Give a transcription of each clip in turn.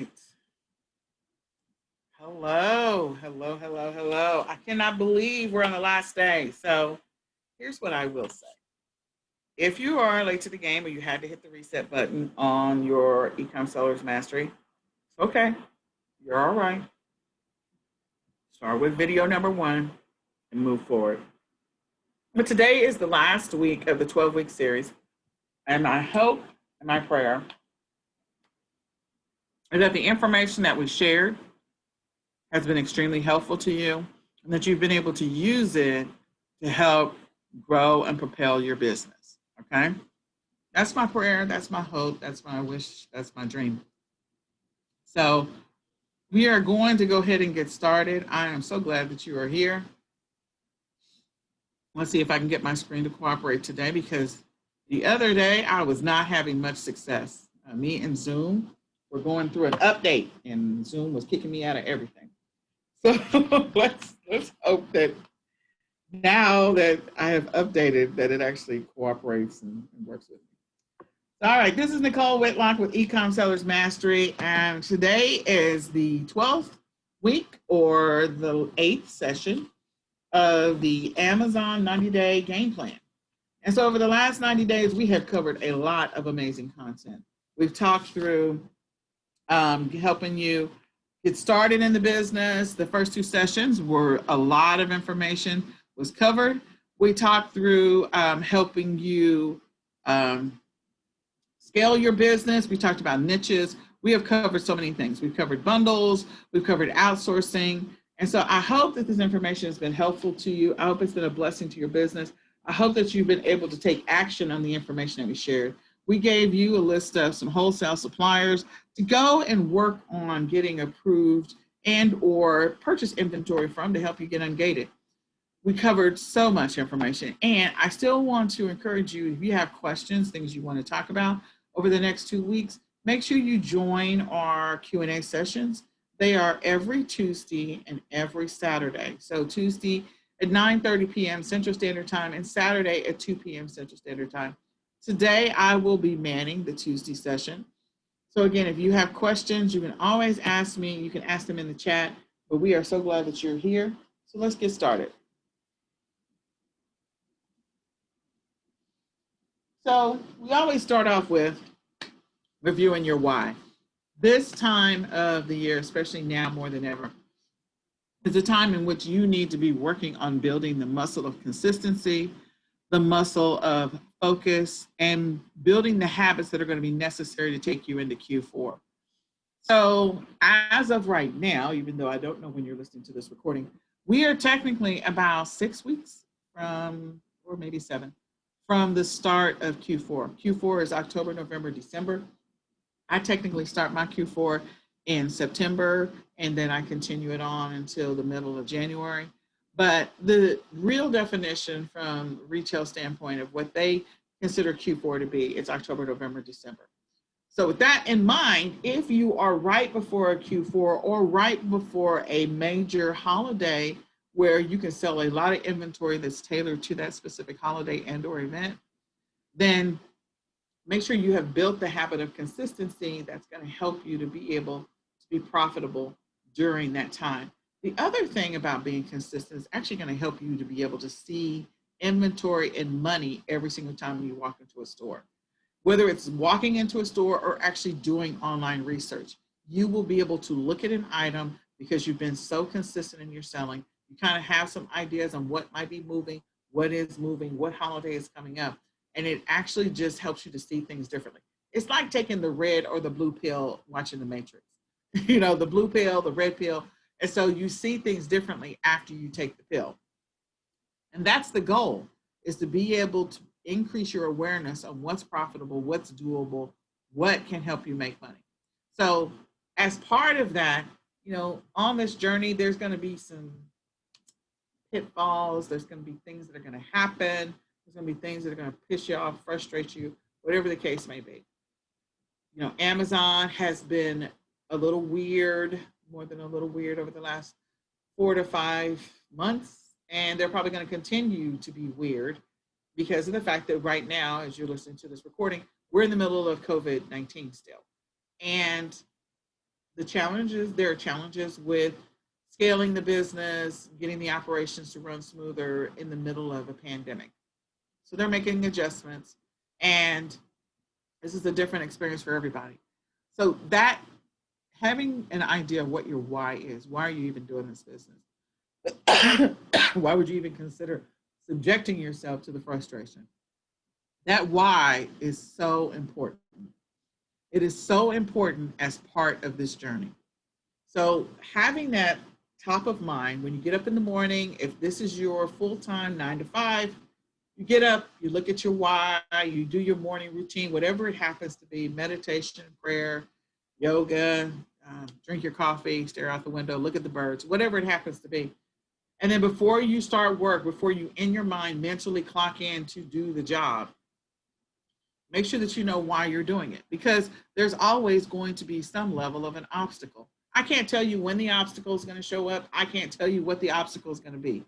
right. Hello, hello, hello, hello. I cannot believe we're on the last day. So here's what I will say. If you are late to the game or you had to hit the reset button on your eCom Sellers Mastery, it's okay. You're all right. Start with video number one and move forward. But today is the last week of the 12-week series. And my hope and my prayer is that the information that we shared has been extremely helpful to you and that you've been able to use it to help grow and propel your business. Okay? That's my prayer. That's my hope. That's my wish. That's my dream. So we are going to go ahead and get started. I am so glad that you are here. Let's see if I can get my screen to cooperate today because the other day I was not having much success. Me and Zoom were going through an update and Zoom was kicking me out of everything. So let's hope that now that I have updated that it actually cooperates and works with me. All right, this is Nicole Whitlock with eCom Sellers Mastery, and today is the 12th week or the 8th session of the Amazon 90-day game plan. And so over the last 90 days, we have covered a lot of amazing content. We've talked through helping you get started in the business. The first two sessions were a lot of information was covered. We talked through helping you scale your business. We talked about niches. We have covered so many things. We've covered bundles. We've covered outsourcing. And so I hope that this information has been helpful to you. I hope it's been a blessing to your business. I hope that you've been able to take action on the information that we shared. We gave you a list of some wholesale suppliers to go and work on getting approved and or purchase inventory from to help you get ungated. We covered so much information, and I still want to encourage you, if you have questions, things you want to talk about over the next 2 weeks, make sure you join our Q&A sessions. They are every Tuesday and every Saturday. So Tuesday at 9:30 p.m. Central Standard Time and Saturday at 2 p.m. Central Standard Time. Today, I will be manning the Tuesday session. So again, if you have questions, you can always ask me. You can ask them in the chat, but we are so glad that you're here. So let's get started. So we always start off with reviewing your why. This time of the year, especially now more than ever, is a time in which you need to be working on building the muscle of consistency, the muscle of focus, and building the habits that are going to be necessary to take you into Q4. So as of right now, even though I don't know when you're listening to this recording, we are technically about 6 weeks from, or maybe 7, from the start of Q4. Q4 is October, November, December. I technically start my Q4 in September, and then I continue it on until the middle of January. But the real definition from retail standpoint of what they consider Q4 to be, it's October, November, December. So with that in mind, if you are right before a Q4 or right before a major holiday where you can sell a lot of inventory that's tailored to that specific holiday and or event, then make sure you have built the habit of consistency that's going to help you to be able to be profitable during that time. The other thing about being consistent is actually going to help you to be able to see inventory and money every single time you walk into a store. Whether it's walking into a store or actually doing online research, you will be able to look at an item because you've been so consistent in your selling. You kind of have some ideas on what might be moving, what is moving, what holiday is coming up. And it actually just helps you to see things differently. It's like taking the red or the blue pill watching The Matrix. You know, the blue pill, the red pill. And so you see things differently after you take the pill. And that's the goal, is to be able to increase your awareness on what's profitable, what's doable, what can help you make money. So as part of that, you know, on this journey, there's going to be some pitfalls. There's going to be things that are going to happen. There's going to be things that are going to piss you off, frustrate you, whatever the case may be. You know, Amazon has been a little weird, more than a little weird over the last 4 to 5 months. And they're probably going to continue to be weird because of the fact that right now, as you're listening to this recording, we're in the middle of COVID-19 still. And there are challenges with scaling the business, getting the operations to run smoother in the middle of a pandemic. So they're making adjustments, and this is a different experience for everybody. So that having an idea of what your why is, why are you even doing this business? Why would you even consider subjecting yourself to the frustration? That why is so important. It is so important as part of this journey. So having that top of mind when you get up in the morning, if this is your full-time 9 to 5, you get up, you look at your why, you do your morning routine, whatever it happens to be, meditation, prayer, yoga, drink your coffee, stare out the window, look at the birds, whatever it happens to be. And then before you start work, before you in your mind mentally clock in to do the job, make sure that you know why you're doing it, because there's always going to be some level of an obstacle. I can't tell you when the obstacle is going to show up. I can't tell you what the obstacle is going to be.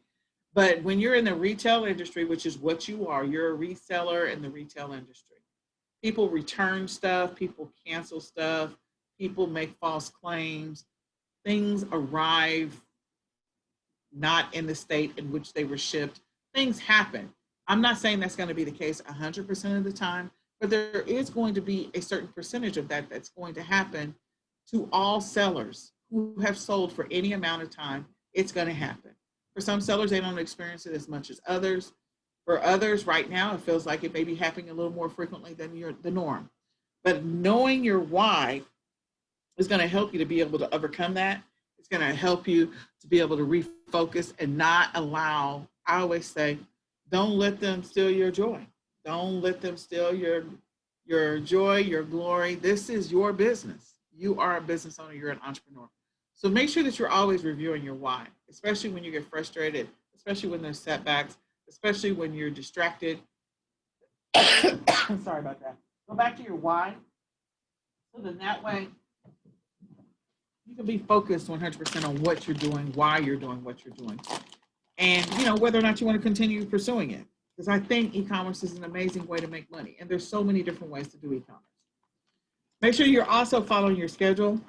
But when you're in the retail industry, which is what you are, you're a reseller in the retail industry. People return stuff, people cancel stuff, people make false claims, things arrive not in the state in which they were shipped. Things happen. I'm not saying that's going to be the case 100% of the time, but there is going to be a certain percentage of that that's going to happen to all sellers who have sold for any amount of time. It's going to happen. For some sellers, they don't experience it as much as others. For others, right now, it feels like it may be happening a little more frequently than the norm. But knowing your why is going to help you to be able to overcome that. It's going to help you to be able to refocus and not allow, I always say, don't let them steal your joy. Don't let them steal your joy, your glory. This is your business. You are a business owner. You're an entrepreneur. So make sure that you're always reviewing your why, especially when you get frustrated, especially when there's setbacks, especially when you're distracted. Sorry about that. Go back to your why. So then that way you can be focused 100% on what you're doing, why you're doing what you're doing, and whether or not you want to continue pursuing it. Because I think e-commerce is an amazing way to make money, and there's so many different ways to do e-commerce. Make sure you're also following your schedule.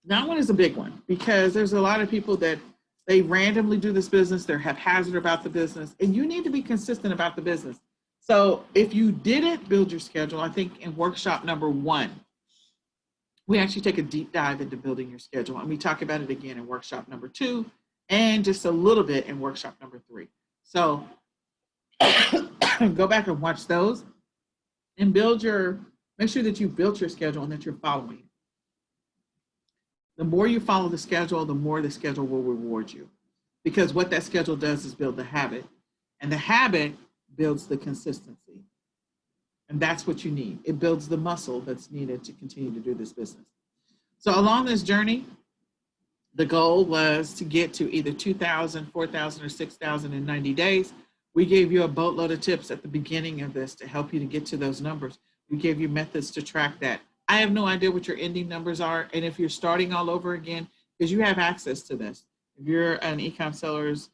That one is a big one because there's a lot of people that they randomly do this business, they're haphazard about the business, and you need to be consistent about the business. So if you didn't build your schedule, I think in workshop number 1, we actually take a deep dive into building your schedule, and we talk about it again in workshop number 2 and just a little bit in workshop number 3. So go back and watch those and make sure that you've built your schedule and that you're following it. The more you follow the schedule, the more the schedule will reward you, because what that schedule does is build the habit, and the habit builds the consistency. And that's what you need. It builds the muscle that's needed to continue to do this business. So along this journey, the goal was to get to either 2,000, 4,000, or 6,000 in 90 days. We gave you a boatload of tips at the beginning of this to help you to get to those numbers. We gave you methods to track that. I have no idea what your ending numbers are. And if you're starting all over again, because you have access to this. If you're an eCom Sellers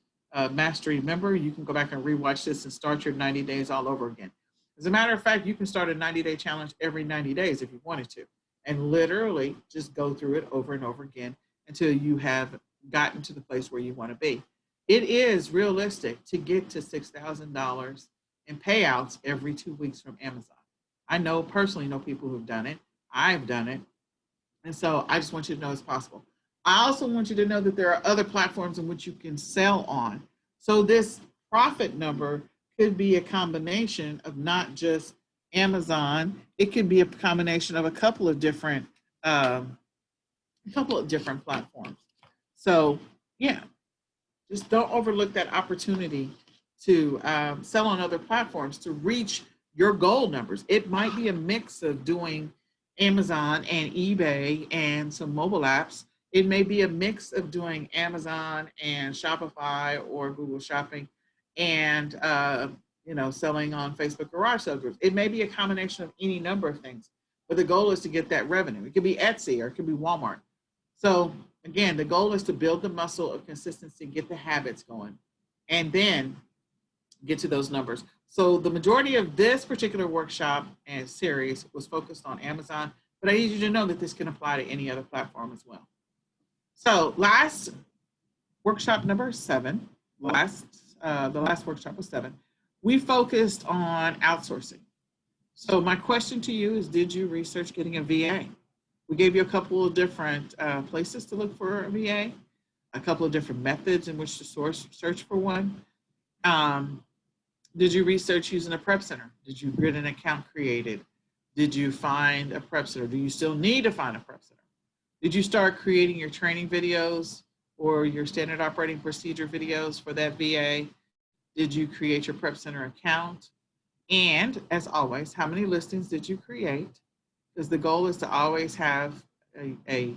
Mastery member, you can go back and rewatch this and start your 90 days all over again. As a matter of fact, you can start a 90-day challenge every 90 days if you wanted to, and literally just go through it over and over again until you have gotten to the place where you want to be. It is realistic to get to $6,000 in payouts every 2 weeks from Amazon. I personally know people who've done it. I've done it. And so I just want you to know it's possible. I also want you to know that there are other platforms in which you can sell on. So this profit number could be a combination of not just Amazon. It could be a combination of a couple of different platforms. So yeah, just don't overlook that opportunity to sell on other platforms to reach your goal numbers. It might be a mix of doing Amazon and eBay and some mobile apps. It may be a mix of doing Amazon and Shopify or Google Shopping and selling on Facebook garage sale groups. It may be a combination of any number of things, but the goal is to get that revenue. It could be Etsy or it could be Walmart. So again, the goal is to build the muscle of consistency, get the habits going, and then get to those numbers. So the majority of this particular workshop and series was focused on Amazon. but I need you to know that this can apply to any other platform as well. So last workshop number 7, the last workshop was 7, we focused on outsourcing. So my question to you is, did you research getting a VA? We gave you a couple of different places to look for a VA, a couple of different methods in which to search for one. Did you research using a prep center? Did you get an account created? Did you find a prep center? Do you still need to find a prep center? Did you start creating your training videos or your standard operating procedure videos for that VA? Did you create your prep center account? And as always, how many listings did you create? Because the goal is to always have a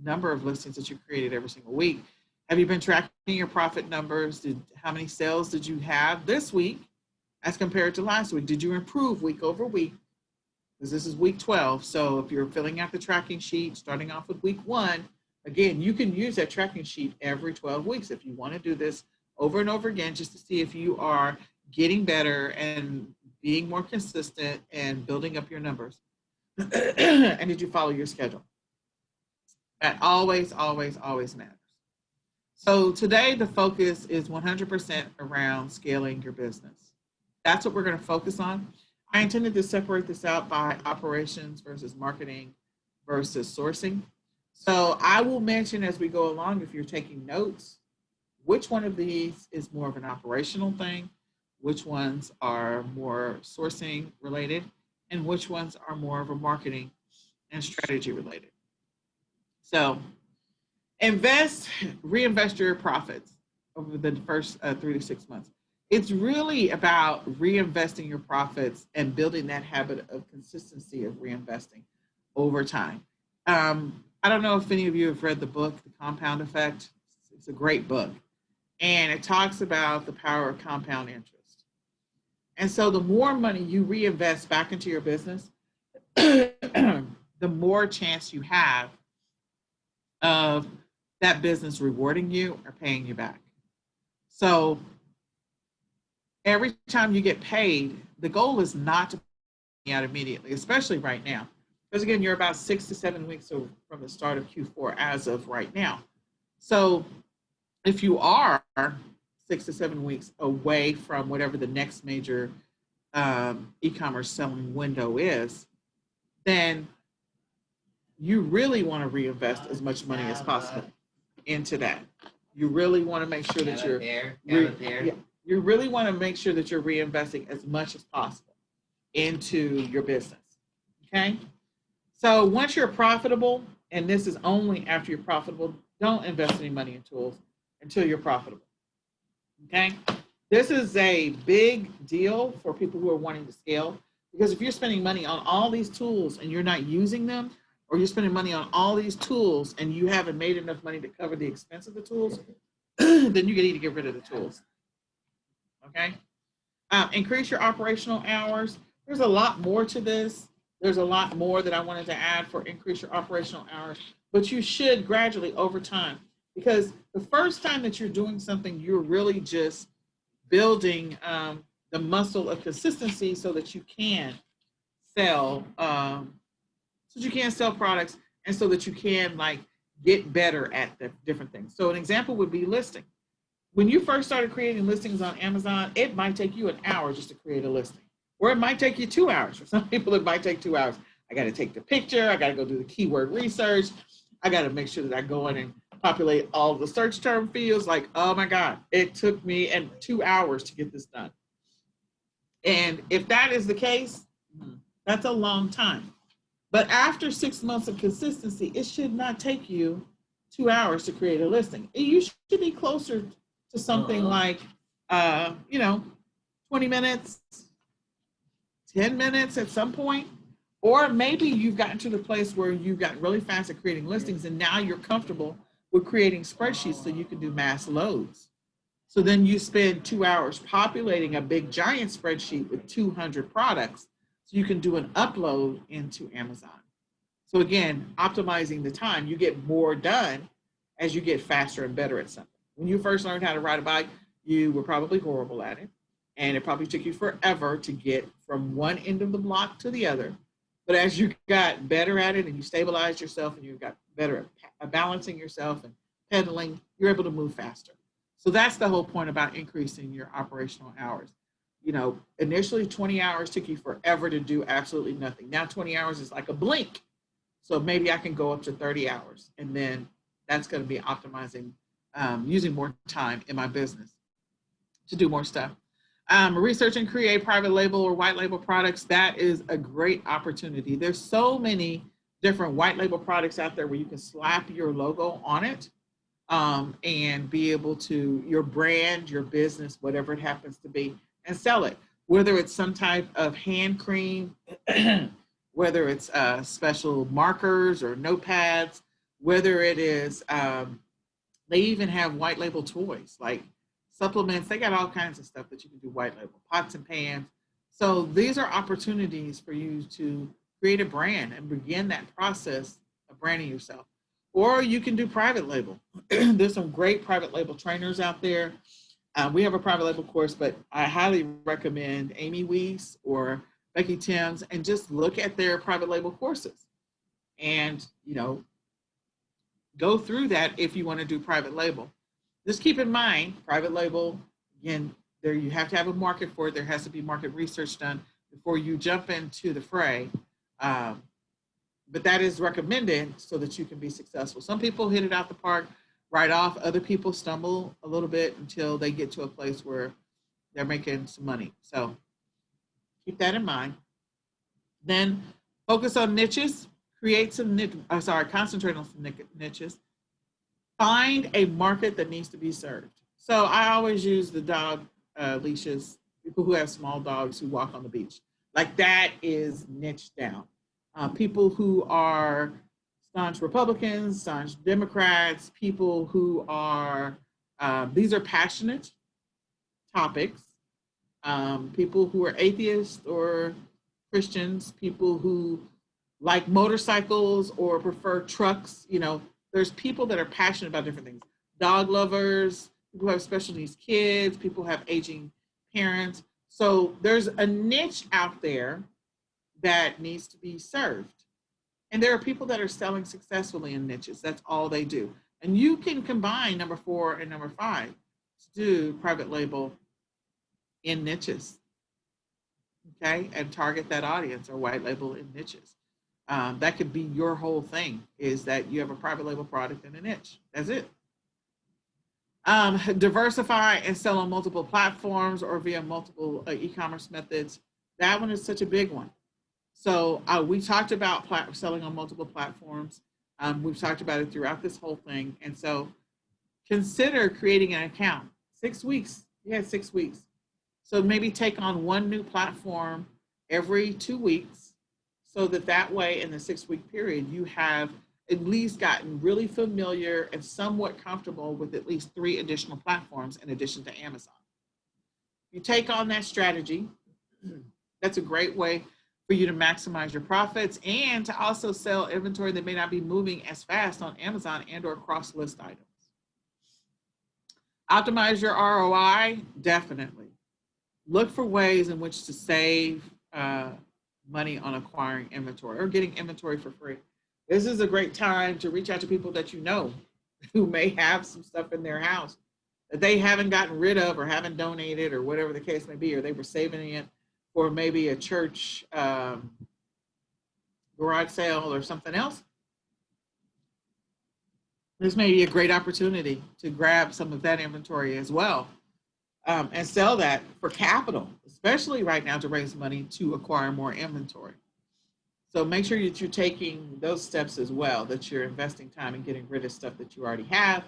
number of listings that you created every single week. Have you been tracking your profit numbers? How many sales did you have this week as compared to last week? Did you improve week over week? Because this is week 12. So if you're filling out the tracking sheet, starting off with week 1, again, you can use that tracking sheet every 12 weeks if you want to do this over and over again, just to see if you are getting better and being more consistent and building up your numbers. And did you follow your schedule? That always, always, always matters. So today the focus is 100% around scaling your business. That's what we're going to focus on. I intended to separate this out by operations versus marketing versus sourcing. So I will mention as we go along, if you're taking notes, which one of these is more of an operational thing, which ones are more sourcing related, and which ones are more of a marketing and strategy related. So reinvest your profits over the first 3 to 6 months. It's really about reinvesting your profits and building that habit of consistency of reinvesting over time. I don't know if any of you have read the book, The Compound Effect. It's a great book. And it talks about the power of compound interest. And so the more money you reinvest back into your business, the more chance you have of that business rewarding you or paying you back. So every time you get paid, the goal is not to pay out immediately, especially right now. Because again, you're about 6 to 7 weeks from the start of Q4 as of right now. So if you are 6 to 7 weeks away from whatever the next major e-commerce selling window is, then you really want to reinvest as much money as possible into that. You really want to make sure that you really want to make sure that you're reinvesting as much as possible into your business. Okay? So once you're profitable, and this is only after you're profitable, don't invest any money in tools until you're profitable. Okay? This is a big deal for people who are wanting to scale, because if you're spending money on all these tools and you're not using them, or you're spending money on all these tools and you haven't made enough money to cover the expense of the tools, then you need to get rid of the tools. Okay? Increase your operational hours. There's a lot more to this. There's a lot more that I wanted to add for increase your operational hours, but you should gradually over time, because the first time that you're doing something, you're really just building the muscle of consistency so that you can sell products, and so that you can get better at the different things. So an example would be listing. When you first started creating listings on Amazon, it might take you an hour just to create a listing, or it might take you 2 hours. For some people, it might take 2 hours. I got to take the picture. I got to go do the keyword research. I got to make sure that I go in and populate all of the search term fields. Oh my God, it took me 2 hours to get this done. And if that is the case, that's a long time. But after 6 months of consistency, it should not take you 2 hours to create a listing. You should be closer to something 20 minutes, 10 minutes at some point. Or maybe you've gotten to the place where you've gotten really fast at creating listings, and now you're comfortable with creating spreadsheets so you can do mass loads. So then you spend 2 hours populating a big giant spreadsheet with 200 products so you can do an upload into Amazon. So again, optimizing the time, you get more done as you get faster and better at something. When you first learned how to ride a bike, you were probably horrible at it, and it probably took you forever to get from one end of the block to the other. But as you got better at it and you stabilized yourself and you got better at balancing yourself and pedaling, you're able to move faster. So that's the whole point about increasing your operational hours. You know, initially 20 hours took you forever to do absolutely nothing. Now 20 hours is like a blink. So maybe I can go up to 30 hours, and then that's going to be optimizing, using more time in my business to do more stuff. Research and create private label or white label products. That is a great opportunity. There's so many different white label products out there where you can slap your logo on it, and be able to, your brand, your business, whatever it happens to be, and sell it. Whether it's some type of hand cream, whether it's special markers or notepads, whether it is, they even have white label toys like supplements. They got all kinds of stuff that you can do white label, pots and pans. So these are opportunities for you to create a brand and begin that process of branding yourself. Or you can do private label. There's some great private label trainers out there. We have a private label course, but I highly recommend Amy Weiss or Becky Timms, and just look at their private label courses and, you know, go through that if you want to do private label. Just keep in mind, private label, again, there you have to have a market for it. There has to be market research done before you jump into the fray. But that is recommended so that you can be successful. Some people hit it out the park right off. Other people stumble a little bit until they get to a place where they're making some money. So keep that in mind. Then focus on niches. Concentrate on some niches. Find a market that needs to be served. So I always use the dog leashes, people who have small dogs who walk on the beach. Like that is niche down. People who are staunch Republicans, staunch Democrats, people who are, these are passionate topics. People who are atheists or Christians, people who like motorcycles or prefer trucks. You know, there's people that are passionate about different things. Dog lovers, people who have special needs kids, people who have aging parents. So there's a niche out there that needs to be served. And there are people that are selling successfully in niches. That's all they do. And you can combine number 4 and number 5 to do private label in niches, okay? And target that audience, or white label in niches. That could be your whole thing, is that you have a private label product in a niche. That's it. Diversify and sell on multiple platforms or via multiple e-commerce methods. That one is such a big one. So we talked about selling on multiple platforms. We've talked about it throughout this whole thing. And so consider creating an account. 6 weeks. You had 6 weeks. So maybe take on one new platform every 2 weeks, so that way in the 6-week period, you have at least gotten really familiar and somewhat comfortable with at least 3 additional platforms in addition to Amazon. You take on that strategy, that's a great way for you to maximize your profits and to also sell inventory that may not be moving as fast on Amazon and or cross list items. Optimize your ROI, definitely. Look for ways in which to save money on acquiring inventory or getting inventory for free. This is a great time to reach out to people that you know who may have some stuff in their house that they haven't gotten rid of or haven't donated or whatever the case may be, or they were saving it for maybe a church garage sale or something else. This may be a great opportunity to grab some of that inventory as well, and sell that for capital, especially right now to raise money to acquire more inventory. So make sure that you're taking those steps as well, that you're investing time in getting rid of stuff that you already have,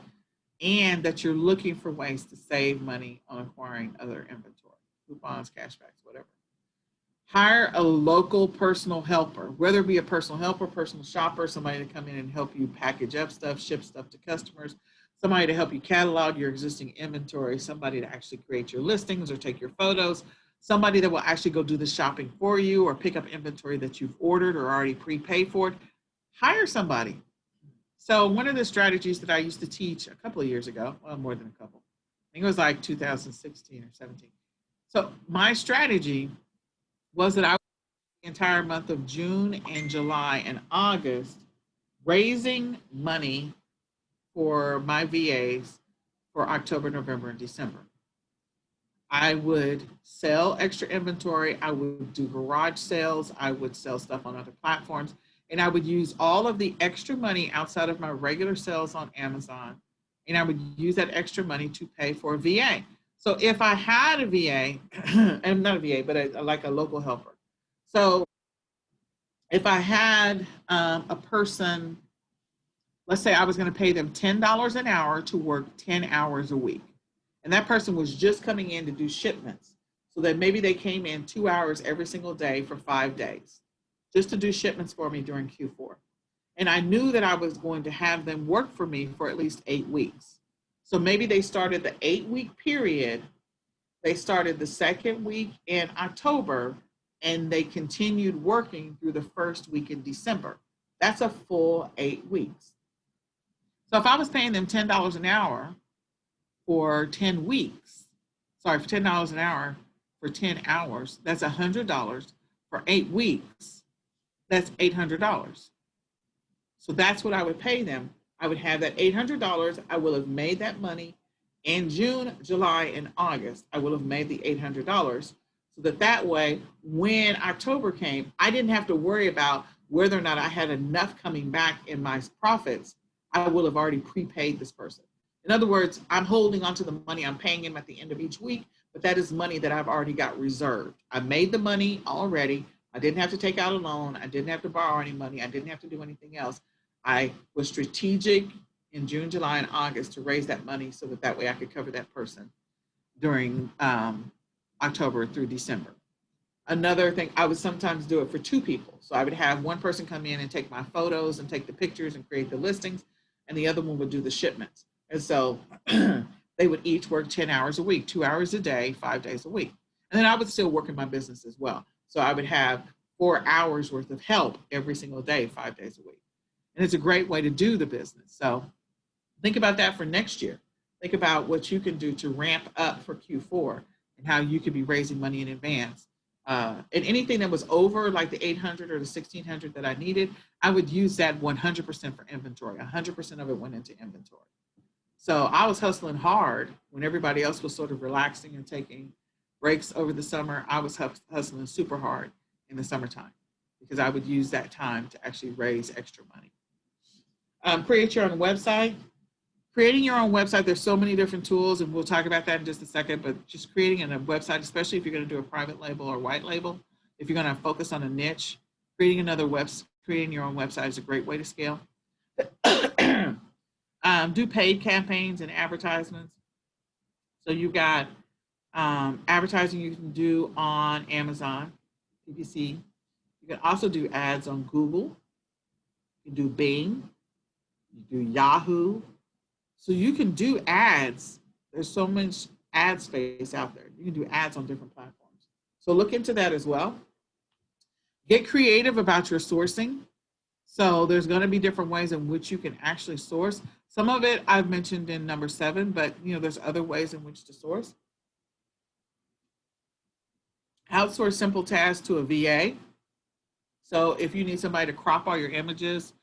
and that you're looking for ways to save money on acquiring other inventory, coupons, cashbacks, whatever. Hire a local personal helper, whether it be a personal helper, personal shopper, somebody to come in and help you package up stuff, ship stuff to customers, somebody to help you catalog your existing inventory, somebody to actually create your listings or take your photos, somebody that will actually go do the shopping for you or pick up inventory that you've ordered or already prepaid for it. Hire somebody. So one of the strategies that I used to teach a couple of years ago, well, more than a couple, I think it was like 2016 or 17. So my strategy was that I entire month of June and July and August raising money for my VAs for October, November, and December. I would sell extra inventory. I would do garage sales. I would sell stuff on other platforms. And I would use all of the extra money outside of my regular sales on Amazon. And I would use that extra money to pay for a VA. So if I had a VA, and not a VA, but like a local helper. So if I had a person, let's say I was going to pay them $10 an hour to work 10 hours a week. And that person was just coming in to do shipments. So that maybe they came in 2 hours every single day for 5 days, just to do shipments for me during Q4. And I knew that I was going to have them work for me for at least 8 weeks. So maybe they started the 8-week period. They started the second week in October, and they continued working through the first week in December. That's a full 8 weeks. So if I was paying them $10 an hour for 10 weeks, for $10 an hour for 10 hours, that's $100 for 8 weeks. That's $800. So that's what I would pay them. I would have that $800. I will have made that money in June, July, and August. I will have made the $800 so that way, when October came, I didn't have to worry about whether or not I had enough coming back in my profits. I will have already prepaid this person. In other words, I'm holding on to the money I'm paying him at the end of each week, but that is money that I've already got reserved. I made the money already. I didn't have to take out a loan. I didn't have to borrow any money. I didn't have to do anything else. I was strategic in June, July, and August to raise that money so that way I could cover that person during October through December. Another thing, I would sometimes do it for 2 people. So I would have one person come in and take my photos and take the pictures and create the listings, and the other one would do the shipments. And so they would each work 10 hours a week, 2 hours a day, 5 days a week. And then I would still work in my business as well. So I would have 4 hours worth of help every single day, 5 days a week. And it's a great way to do the business. So think about that for next year. Think about what you can do to ramp up for Q4 and how you could be raising money in advance. And anything that was over like the 800 or the 1600 that I needed, I would use that 100% for inventory. 100% of it went into inventory. So I was hustling hard when everybody else was sort of relaxing and taking breaks over the summer. I was hustling super hard in the summertime because I would use that time to actually raise extra money. Create your own website. Creating your own website, there's so many different tools, and we'll talk about that in just a second, but just creating a website, especially if you're going to do a private label or white label, if you're going to focus on a niche, creating your own website is a great way to scale. Do paid campaigns and advertisements. So you've got advertising you can do on Amazon, PPC. You can also do ads on Google. You can do Bing. You do Yahoo. So you can do ads. There's so much ad space out there. You can do ads on different platforms. So look into that as well. Get creative about your sourcing. So there's going to be different ways in which you can actually source. Some of it I've mentioned in number 7, but there's other ways in which to source. Outsource simple tasks to a VA. So if you need somebody to crop all your images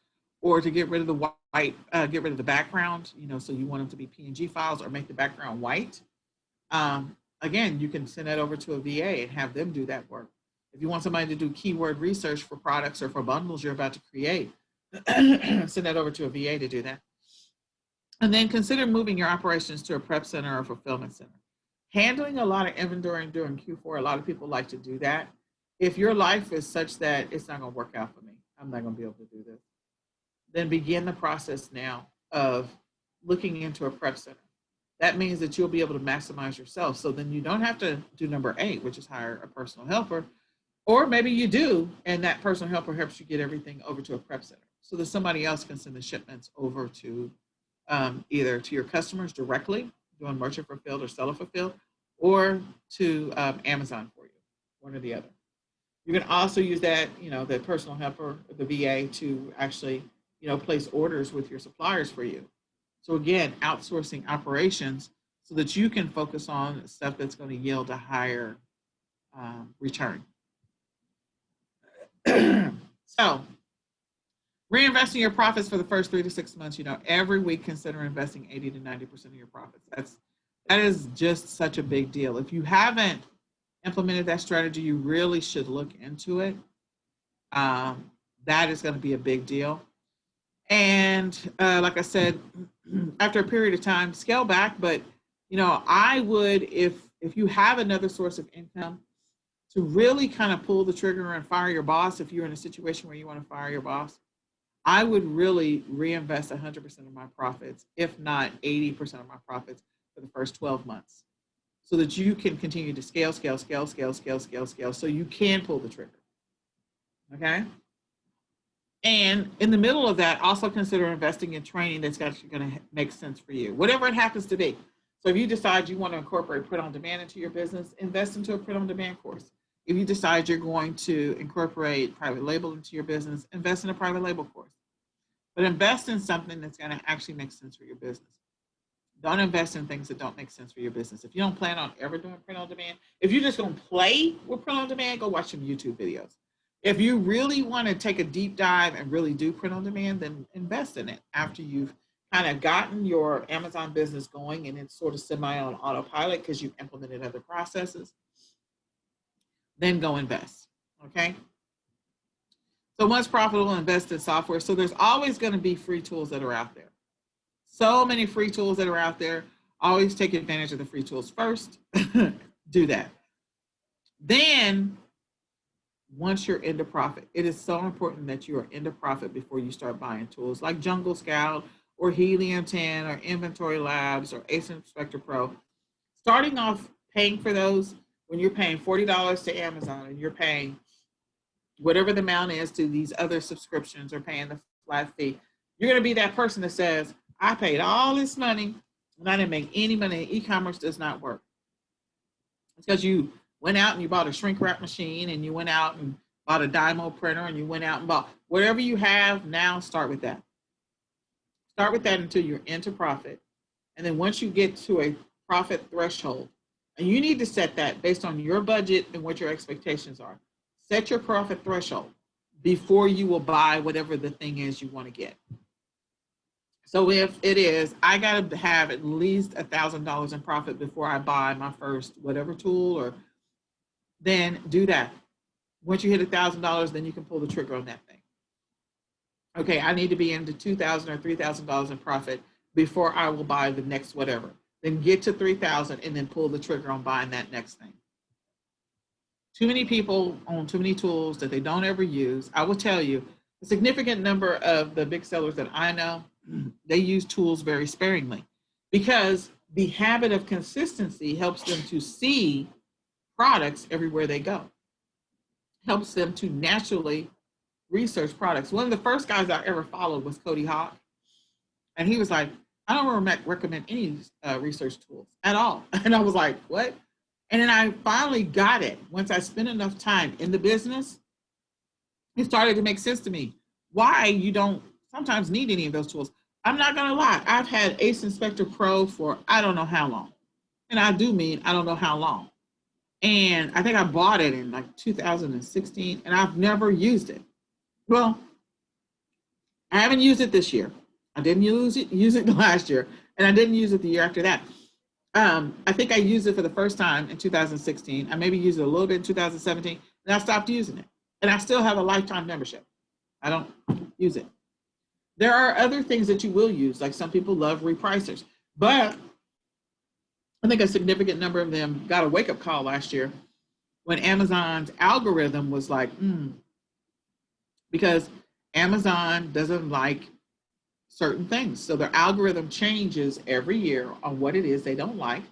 or to get rid of the get rid of the background, so you want them to be PNG files or make the background white. Again, you can send that over to a VA and have them do that work. If you want somebody to do keyword research for products or for bundles you're about to create, send that over to a VA to do that. And then consider moving your operations to a prep center or fulfillment center. Handling a lot of inventory during Q4, a lot of people like to do that. If your life is such that it's not going to work out for me, I'm not going to be able to do this, then begin the process now of looking into a prep center. That means that you'll be able to maximize yourself. So then you don't have to do number 8, which is hire a personal helper. Or maybe you do, and that personal helper helps you get everything over to a prep center so that somebody else can send the shipments over to either to your customers directly, doing merchant fulfilled or seller fulfilled, or to Amazon for you, one or the other. You can also use that, the personal helper, the VA, to actually, place orders with your suppliers for you. So again, outsourcing operations so that you can focus on stuff that's going to yield a higher return. So reinvesting your profits for the first 3 to 6 months, every week consider investing 80 to 90% of your profits. That is just such a big deal. If you haven't implemented that strategy, you really should look into it. That is going to be a big deal. And like I said, after a period of time, scale back. But I would, if you have another source of income, to really kind of pull the trigger and fire your boss. If you're in a situation where you want to fire your boss, I would really reinvest 100% of my profits, if not 80% of my profits for the first 12 months, so that you can continue to scale, so you can pull the trigger. Okay. And in the middle of that, also consider investing in training that's actually going to make sense for you, whatever it happens to be. So if you decide you want to incorporate print on demand into your business, invest into a print on demand course. If you decide you're going to incorporate private label into your business, invest in a private label course. But invest in something that's going to actually make sense for your business. Don't invest in things that don't make sense for your business. If you don't plan on ever doing print on demand, if you're just going to play with print on demand, go watch some YouTube videos. If you really want to take a deep dive and really do print on demand, then invest in it after you've kind of gotten your Amazon business going and it's sort of semi on autopilot because you've implemented other processes. Then go invest. Okay. So once profitable, invest in software. So there's always going to be free tools that are out there. So many free tools that are out there. Always take advantage of the free tools first. Do that. Then once you're into profit, it is so important that you are into profit before you start buying tools like Jungle Scout or Helium 10 or Inventory Labs or ESM Inspector Pro. Starting off paying for those, when you're paying $40 to Amazon and you're paying whatever the amount is to these other subscriptions or paying the flat fee, you're going to be that person that says, I paid all this money and I didn't make any money. E-commerce does not work. It's because you went out and you bought a shrink wrap machine and you went out and bought a Dymo printer and you went out and bought whatever you have now. Start with that. Start with that until you're into profit. And then once you get to a profit threshold, and you need to set that based on your budget and what your expectations are. Set your profit threshold before you will buy whatever the thing is you want to get. So if it is, I got to have at least $1,000 in profit before I buy my first whatever tool, or then do that. Once you hit $1,000, then you can pull the trigger on that thing. Okay, I need to be into $2,000 or $3,000 in profit before I will buy the next whatever. Then get to 3,000 and then pull the trigger on buying that next thing. Too many people own too many tools that they don't ever use. I will tell you, a significant number of the big sellers that I know, they use tools very sparingly because the habit of consistency helps them to see products everywhere they go. Helps them to naturally research products. One of the first guys I ever followed was Cody Hawk. And he was like, I don't recommend any research tools at all. And I was like, what? And then I finally got it. Once I spent enough time in the business, it started to make sense to me why you don't sometimes need any of those tools. I'm not going to lie. I've had ESM Inspector Pro for I don't know how long. And I do mean I don't know how long. And I think I bought it in like 2016 and I've never used it. Well, I haven't used it this year. I didn't use it last year, and I didn't use it the year after that. I think I used it for the first time in 2016. I maybe used it a little bit in 2017, and I stopped using it. And I still have a lifetime membership. I don't use it. There are other things that you will use, like some people love repricers, but I think a significant number of them got a wake-up call last year when Amazon's algorithm was like, because Amazon doesn't like certain things. So their algorithm changes every year on what it is they don't like.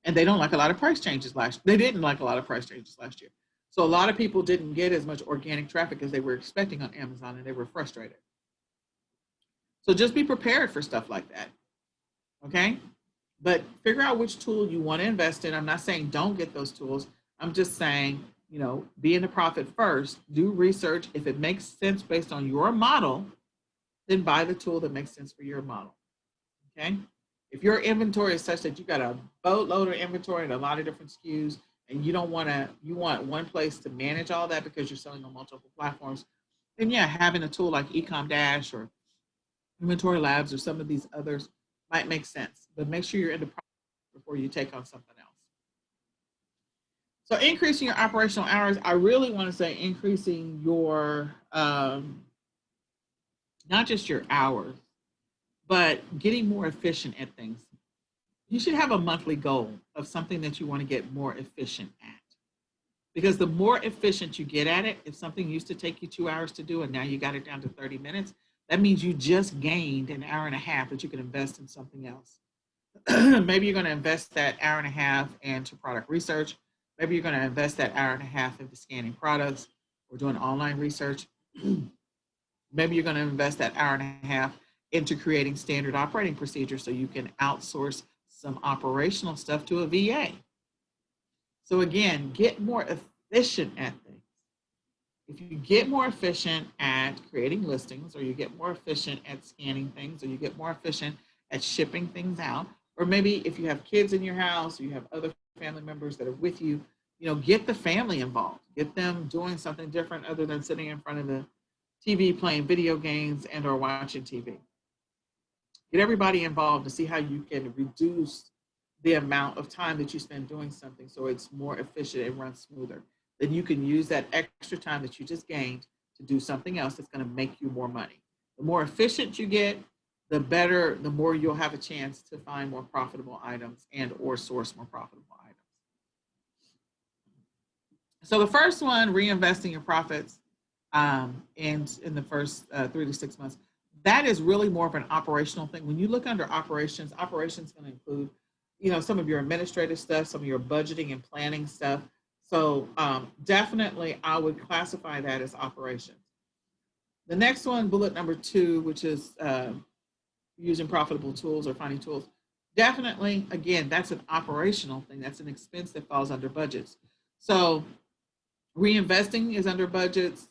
And they don't like a lot of price changes they didn't like a lot of price changes last year. So a lot of people didn't get as much organic traffic as they were expecting on Amazon and they were frustrated. So just be prepared for stuff like that. Okay? But figure out which tool you want to invest in. I'm not saying don't get those tools. I'm just saying, be in the profit first, do research. If it makes sense based on your model, then buy the tool that makes sense for your model. Okay? If your inventory is such that you got a boatload of inventory and a lot of different SKUs, and you don't want to, you want one place to manage all that because you're selling on multiple platforms, then yeah, having a tool like eCom Dash or Inventory Labs or some of these others might make sense. But make sure you're in the process before you take on something else. So increasing your operational hours, I really want to say increasing your, not just your hours, but getting more efficient at things. You should have a monthly goal of something that you want to get more efficient at. Because the more efficient you get at it, if something used to take you 2 hours to do and now you got it down to 30 minutes, that means you just gained an hour and a half that you can invest in something else. Maybe you're going to invest that hour and a half into product research. Maybe you're going to invest that hour and a half into scanning products or doing online research. Maybe you're going to invest that hour and a half into creating standard operating procedures so you can outsource some operational stuff to a VA. So again, get more efficient at things. If you get more efficient at creating listings, or you get more efficient at scanning things, or you get more efficient at shipping things out, or maybe if you have kids in your house, or you have other family members that are with you, get the family involved. Get them doing something different other than sitting in front of the TV playing video games and or watching TV. Get everybody involved to see how you can reduce the amount of time that you spend doing something so it's more efficient and runs smoother. Then you can use that extra time that you just gained to do something else that's going to make you more money. The more efficient you get, the better, the more you'll have a chance to find more profitable items and or source more profitable items. So the first one, reinvesting your profits in the first 3 to 6 months, that is really more of an operational thing. When you look under operations, operations going to include, some of your administrative stuff, some of your budgeting and planning stuff. So definitely I would classify that as operations. The next one, bullet number 2, which is using profitable tools or finding tools. Definitely, again, that's an operational thing. That's an expense that falls under budgets. So reinvesting is under budgets,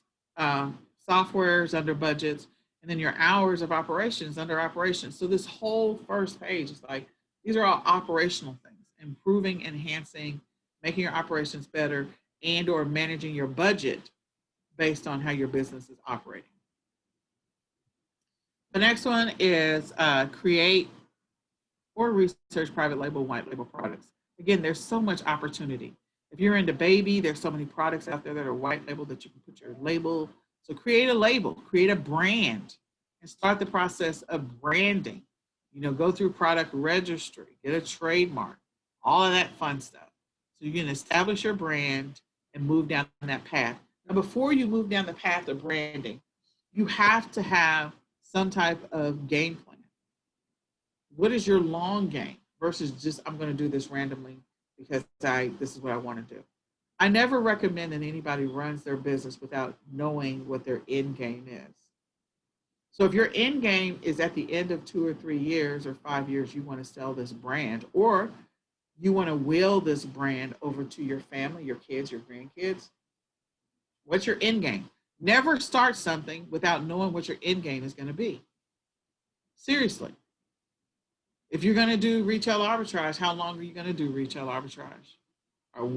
software is under budgets, and then your hours of operations under operations. So this whole first page is like, these are all operational things, improving, enhancing, making your operations better, and or managing your budget based on how your business is operating. The next one is create or research private label, white label products. Again, there's so much opportunity. If you're into baby, there's so many products out there that are white label that you can put your label. So create a label, create a brand, and start the process of branding. Go through product registry, get a trademark, all of that fun stuff. So you can establish your brand and move down that path. Now, before you move down the path of branding, you have to have some type of game plan. What is your long game versus just, I'm going to do this randomly because this is what I want to do. I never recommend that anybody runs their business without knowing what their end game is. So if your end game is at the end of 2 or 3 years or 5 years, you want to sell this brand, or you want to will this brand over to your family, your kids, your grandkids, what's your end game? Never start something without knowing what your end game is going to be. Seriously. If you're going to do retail arbitrage, how long are you going to do retail arbitrage?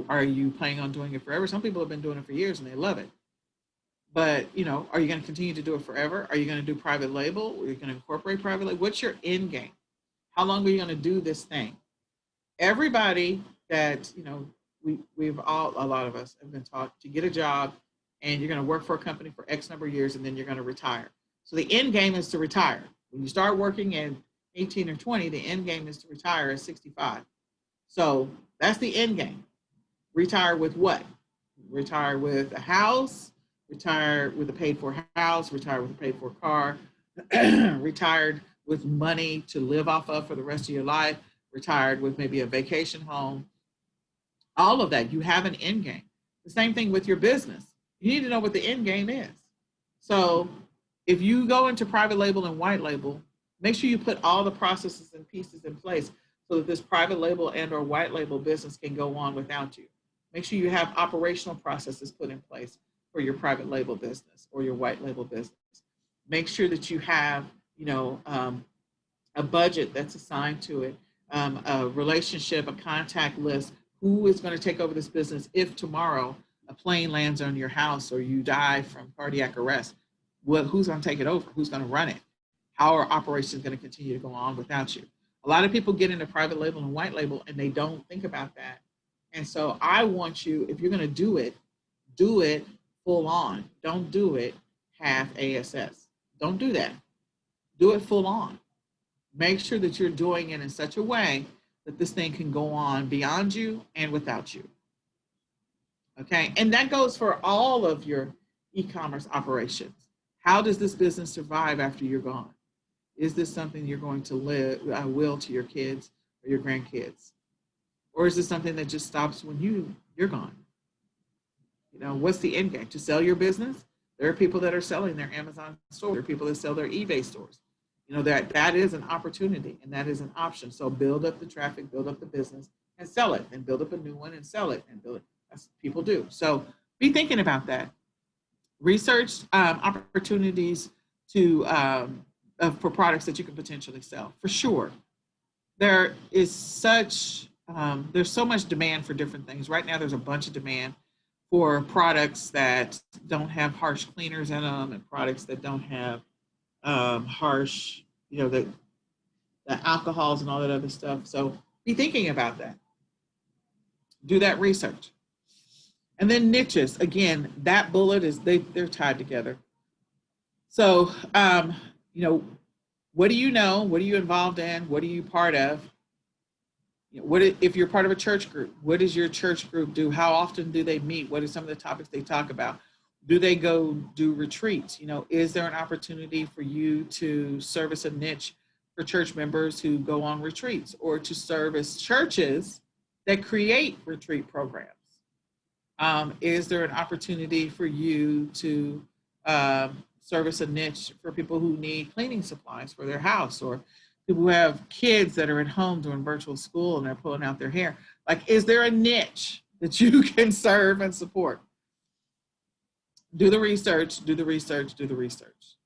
Are you planning on doing it forever? Some people have been doing it for years and they love it. But, are you going to continue to do it forever? Are you going to do private label? Are you going to incorporate private label? What's your end game? How long are you going to do this thing? Everybody that, we've all, a lot of us have been taught to get a job and you're going to work for a company for X number of years and then you're going to retire. So the end game is to retire. When you start working at 18 or 20, the end game is to retire at 65. So that's the end game. Retire with what? Retire with a house, retire with a paid for house, retire with a paid for car, retired with money to live off of for the rest of your life, retired with maybe a vacation home, all of that. You have an end game. The same thing with your business. You need to know what the end game is. So if you go into private label and white label, make sure you put all the processes and pieces in place so that this private label and or white label business can go on without you. Make sure you have operational processes put in place for your private label business or your white label business. Make sure that you have, a budget that's assigned to it, a relationship, a contact list Who is going to take over this business if tomorrow a plane lands on your house or you die from cardiac arrest? Who's going to take it over? Who's going to run it? How are operations going to continue to go on without you? A lot of people get into private label and white label and they don't think about that. And so I want you, if you're going to do it full on. Don't do it half ASS. Don't do that. Do it full on. Make sure that you're doing it in such a way that this thing can go on beyond you and without you. Okay, and that goes for all of your e-commerce operations. How does this business survive after you're gone? Is this something you're going to will to your kids or your grandkids? Or is this something that just stops when you're gone? You know, what's the end game? To sell your business? There are people that are selling their Amazon store. There are people that sell their eBay stores. You know, that is an opportunity and that is an option. So build up the traffic, build up the business and sell it, and build up a new one and sell it and build it. That's what people do. So be thinking about that. Research opportunities to for products that you can potentially sell, for sure. There is there's so much demand for different things. Right now, there's a bunch of demand for products that don't have harsh cleaners in them and products that don't have harsh, you know, the alcohols and all that other stuff. So be thinking about that. Do that research. And then niches, again, that bullet is, they're tied together. So, you know, what do you know? What are you involved in? What are you part of? You know, if you're part of a church group, what does your church group do? How often do they meet? What are some of the topics they talk about? Do they go do retreats? You know, is there an opportunity for you to service a niche for church members who go on retreats, or to service churches that create retreat programs? Is there an opportunity for you to service a niche for people who need cleaning supplies for their house, or people who have kids that are at home doing virtual school and they're pulling out their hair? Like, is there a niche that you can serve and support? Do the research, do the research, do the research.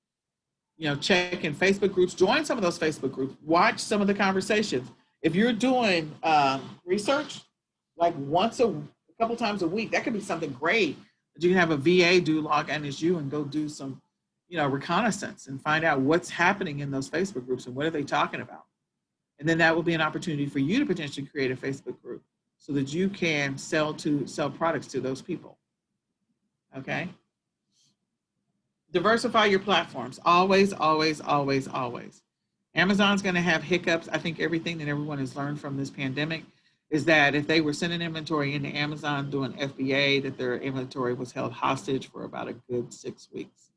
You know, check in Facebook groups, join some of those Facebook groups, watch some of the conversations. If you're doing research, like a couple times a week, that could be something great that you can have a VA do, log in as you, and go do some, you know, reconnaissance and find out what's happening in those Facebook groups and what are they talking about. And then that will be an opportunity for you to potentially create a Facebook group so that you can sell products to those people. Okay. Diversify your platforms. Always, always, always, always. Amazon's going to have hiccups. I think everything that everyone has learned from this pandemic is that if they were sending inventory into Amazon doing FBA, that their inventory was held hostage for about a good 6 weeks.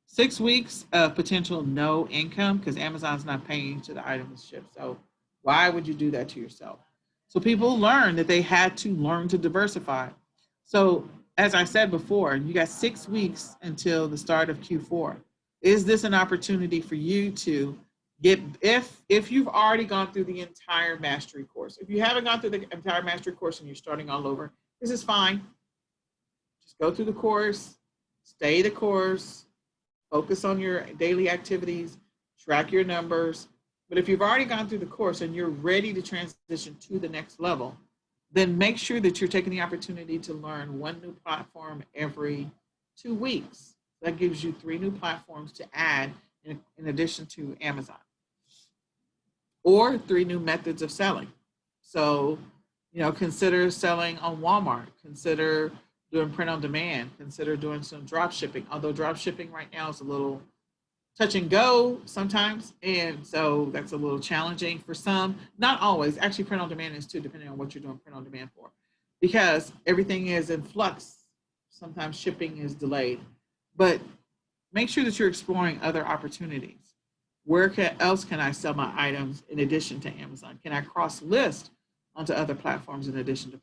6 weeks of potential no income because Amazon's not paying to the item is shipped. So why would you do that to yourself? So people learned that they had to learn to diversify. So as I said before, you got 6 weeks until the start of Q4. Is this an opportunity for you to get, if you've already gone through the entire mastery course? If you haven't gone through the entire mastery course and you're starting all over, this is fine. Just go through the course, stay the course, focus on your daily activities, track your numbers. But if you've already gone through the course and you're ready to transition to the next level, then make sure that you're taking the opportunity to learn one new platform every 2 weeks. That gives you 3 new platforms to add in addition to Amazon, or 3 new methods of selling. So, you know, consider selling on Walmart, consider doing print on demand, consider doing some drop shipping, although drop shipping right now is a little touch and go sometimes, and so that's a little challenging for some. Not always. Actually, print on demand is too, depending on what you're doing print on demand for, because everything is in flux. Sometimes shipping is delayed, but make sure that you're exploring other opportunities. Where else can I sell my items in addition to Amazon? Can I cross list onto other platforms in addition to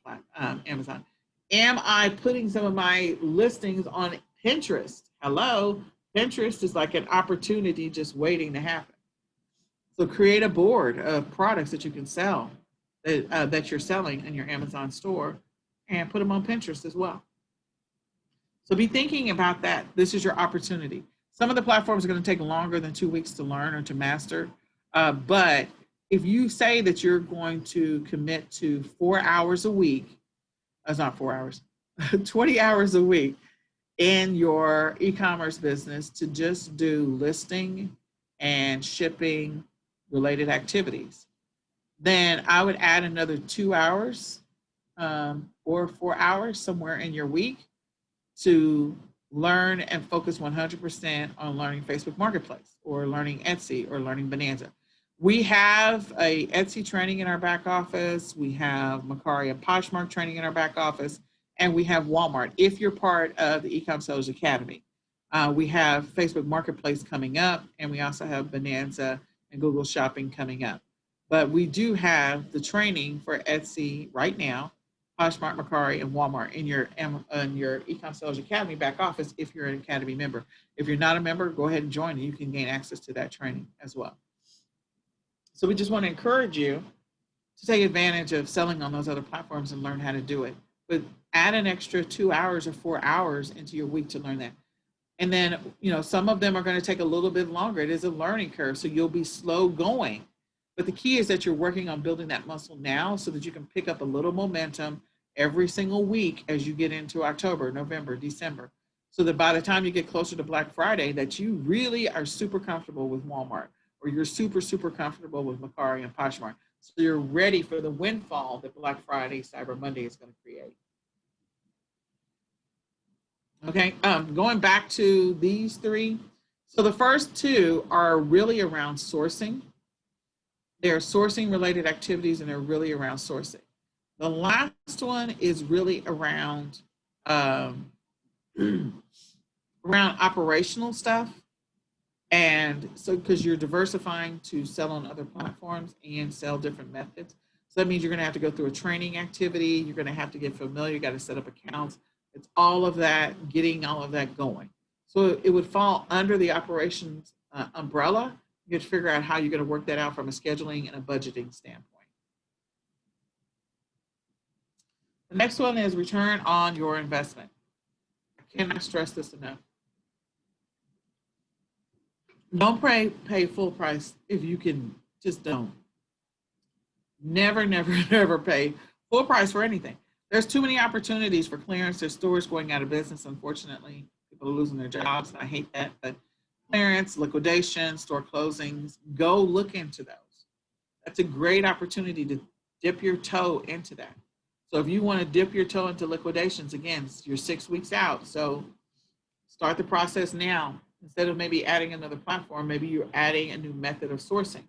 Amazon? Am I putting some of my listings on Pinterest? Hello. Pinterest is like an opportunity just waiting to happen. So create a board of products that you can sell, that you're selling in your Amazon store, and put them on Pinterest as well. So be thinking about that. This is your opportunity. Some of the platforms are going to take longer than 2 weeks to learn or to master, but if you say that you're going to commit to 4 hours a week, that's not 4 hours, 20 hours a week in your e-commerce business to just do listing and shipping related activities, then I would add another 2 hours or 4 hours somewhere in your week to learn and focus 100% on learning Facebook Marketplace or learning Etsy or learning Bonanza. We have a Etsy training in our back office. We have Mercari and Poshmark training in our back office, and we have Walmart. If you're part of the eCom Sellers Academy, we have Facebook Marketplace coming up, and we also have Bonanza and Google Shopping coming up. But we do have the training for Etsy right now, Poshmark, Mercari, and Walmart in your eCom Sellers Academy back office if you're an Academy member. If you're not a member, go ahead and join, and you can gain access to that training as well. So we just want to encourage you to take advantage of selling on those other platforms and learn how to do it. But add an extra 2 hours or 4 hours into your week to learn that. And then, some of them are going to take a little bit longer. It is a learning curve, so you'll be slow going. But the key is that you're working on building that muscle now so that you can pick up a little momentum every single week as you get into October, November, December. So that by the time you get closer to Black Friday, that you really are super comfortable with Walmart, or you're super, super comfortable with Mercari and Poshmark. So you're ready for the windfall that Black Friday, Cyber Monday is going to create. Okay, going back to these three. So the first two are really around sourcing. They're sourcing related activities, and they're really around sourcing. The last one is really around around operational stuff. And so, because you're diversifying to sell on other platforms and sell different methods. So that means you're going to have to go through a training activity. You're going to have to get familiar. You got to set up accounts. It's all of that, getting all of that going. So it would fall under the operations umbrella. You have to figure out how you're going to work that out from a scheduling and a budgeting standpoint. The next one is return on your investment. I cannot stress this enough. Don't pay full price if you can. Just don't. Never, never, never pay full price for anything. There's too many opportunities for clearance. There's stores going out of business, unfortunately. People are losing their jobs, and I hate that. But clearance, liquidation, store closings, go look into those. That's a great opportunity to dip your toe into that. So if you want to dip your toe into liquidations, again, you're 6 weeks out. So start the process now. Instead of maybe adding another platform, maybe you're adding a new method of sourcing.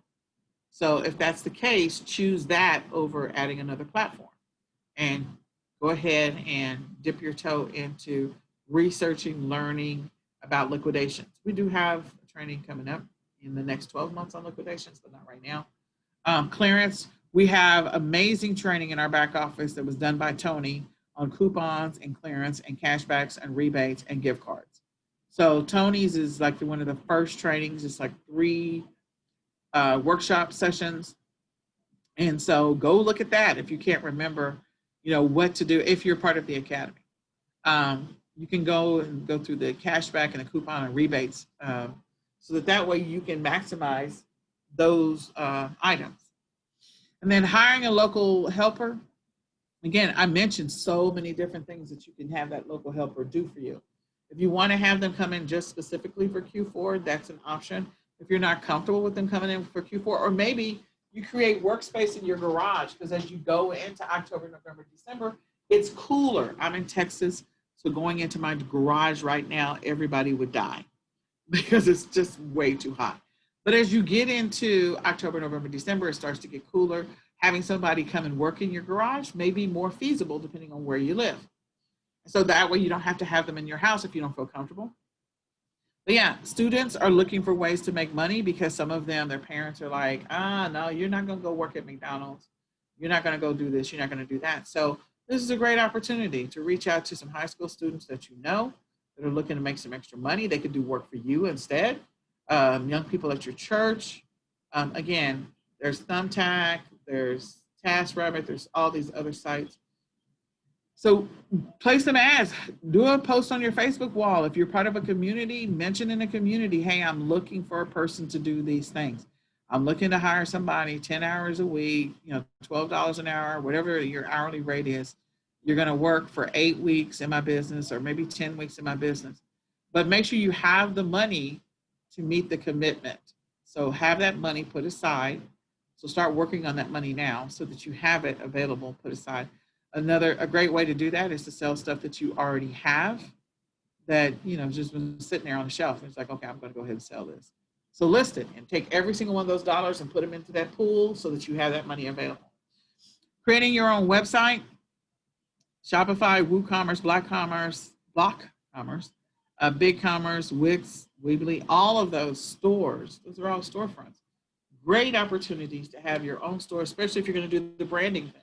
So if that's the case, choose that over adding another platform. And go ahead and dip your toe into researching, learning about liquidations. We do have a training coming up in the next 12 months on liquidations, but not right now. Clearance, we have amazing training in our back office that was done by Tony on coupons and clearance and cashbacks and rebates and gift cards. So Tony's is like one of the first trainings. It's like 3 workshop sessions. And so go look at that if you can't remember, what to do if you're part of the academy. You can go through the cashback and the coupon and rebates so that way you can maximize those items. And then hiring a local helper. Again, I mentioned so many different things that you can have that local helper do for you. If you want to have them come in just specifically for Q4, that's an option. If you're not comfortable with them coming in for Q4, or maybe you create workspace in your garage, because as you go into October, November, December, it's cooler. I'm in Texas, so going into my garage right now, everybody would die because it's just way too hot. But as you get into October, November, December, it starts to get cooler. Having somebody come and work in your garage may be more feasible depending on where you live. So that way you don't have to have them in your house if you don't feel comfortable. But yeah, students are looking for ways to make money because some of them, their parents are like, no, you're not going to go work at McDonald's. You're not going to go do this. You're not going to do that. So this is a great opportunity to reach out to some high school students that you know that are looking to make some extra money. They could do work for you instead. Young people at your church. Again, there's Thumbtack, there's TaskRabbit, there's all these other sites. So place some ads, do a post on your Facebook wall. If you're part of a community, mention in the community, hey, I'm looking for a person to do these things. I'm looking to hire somebody 10 hours a week, $12 an hour, whatever your hourly rate is. You're going to work for 8 weeks in my business or maybe 10 weeks in my business. But make sure you have the money to meet the commitment. So have that money put aside. So start working on that money now so that you have it available, put aside. A great way to do that is to sell stuff that you already have that, just been sitting there on the shelf. And it's like, okay, I'm going to go ahead and sell this. So list it and take every single one of those dollars and put them into that pool so that you have that money available. Creating your own website, Shopify, WooCommerce, BlockCommerce, BigCommerce, Wix, Weebly, all of those stores, those are all storefronts. Great opportunities to have your own store, especially if you're going to do the branding thing.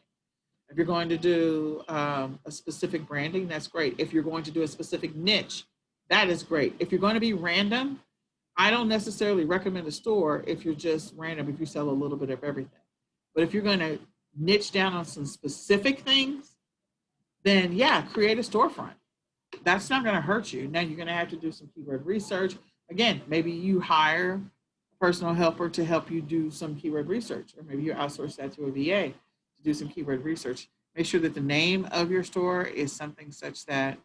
If you're going to do a specific branding, that's great. If you're going to do a specific niche, that is great. If you're going to be random, I don't necessarily recommend a store if you're just random, if you sell a little bit of everything. But if you're going to niche down on some specific things, then yeah, create a storefront. That's not going to hurt you. Now you're going to have to do some keyword research. Again, maybe you hire a personal helper to help you do some keyword research, or maybe you outsource that to a VA to do some keyword research. Make sure that the name of your store is something such that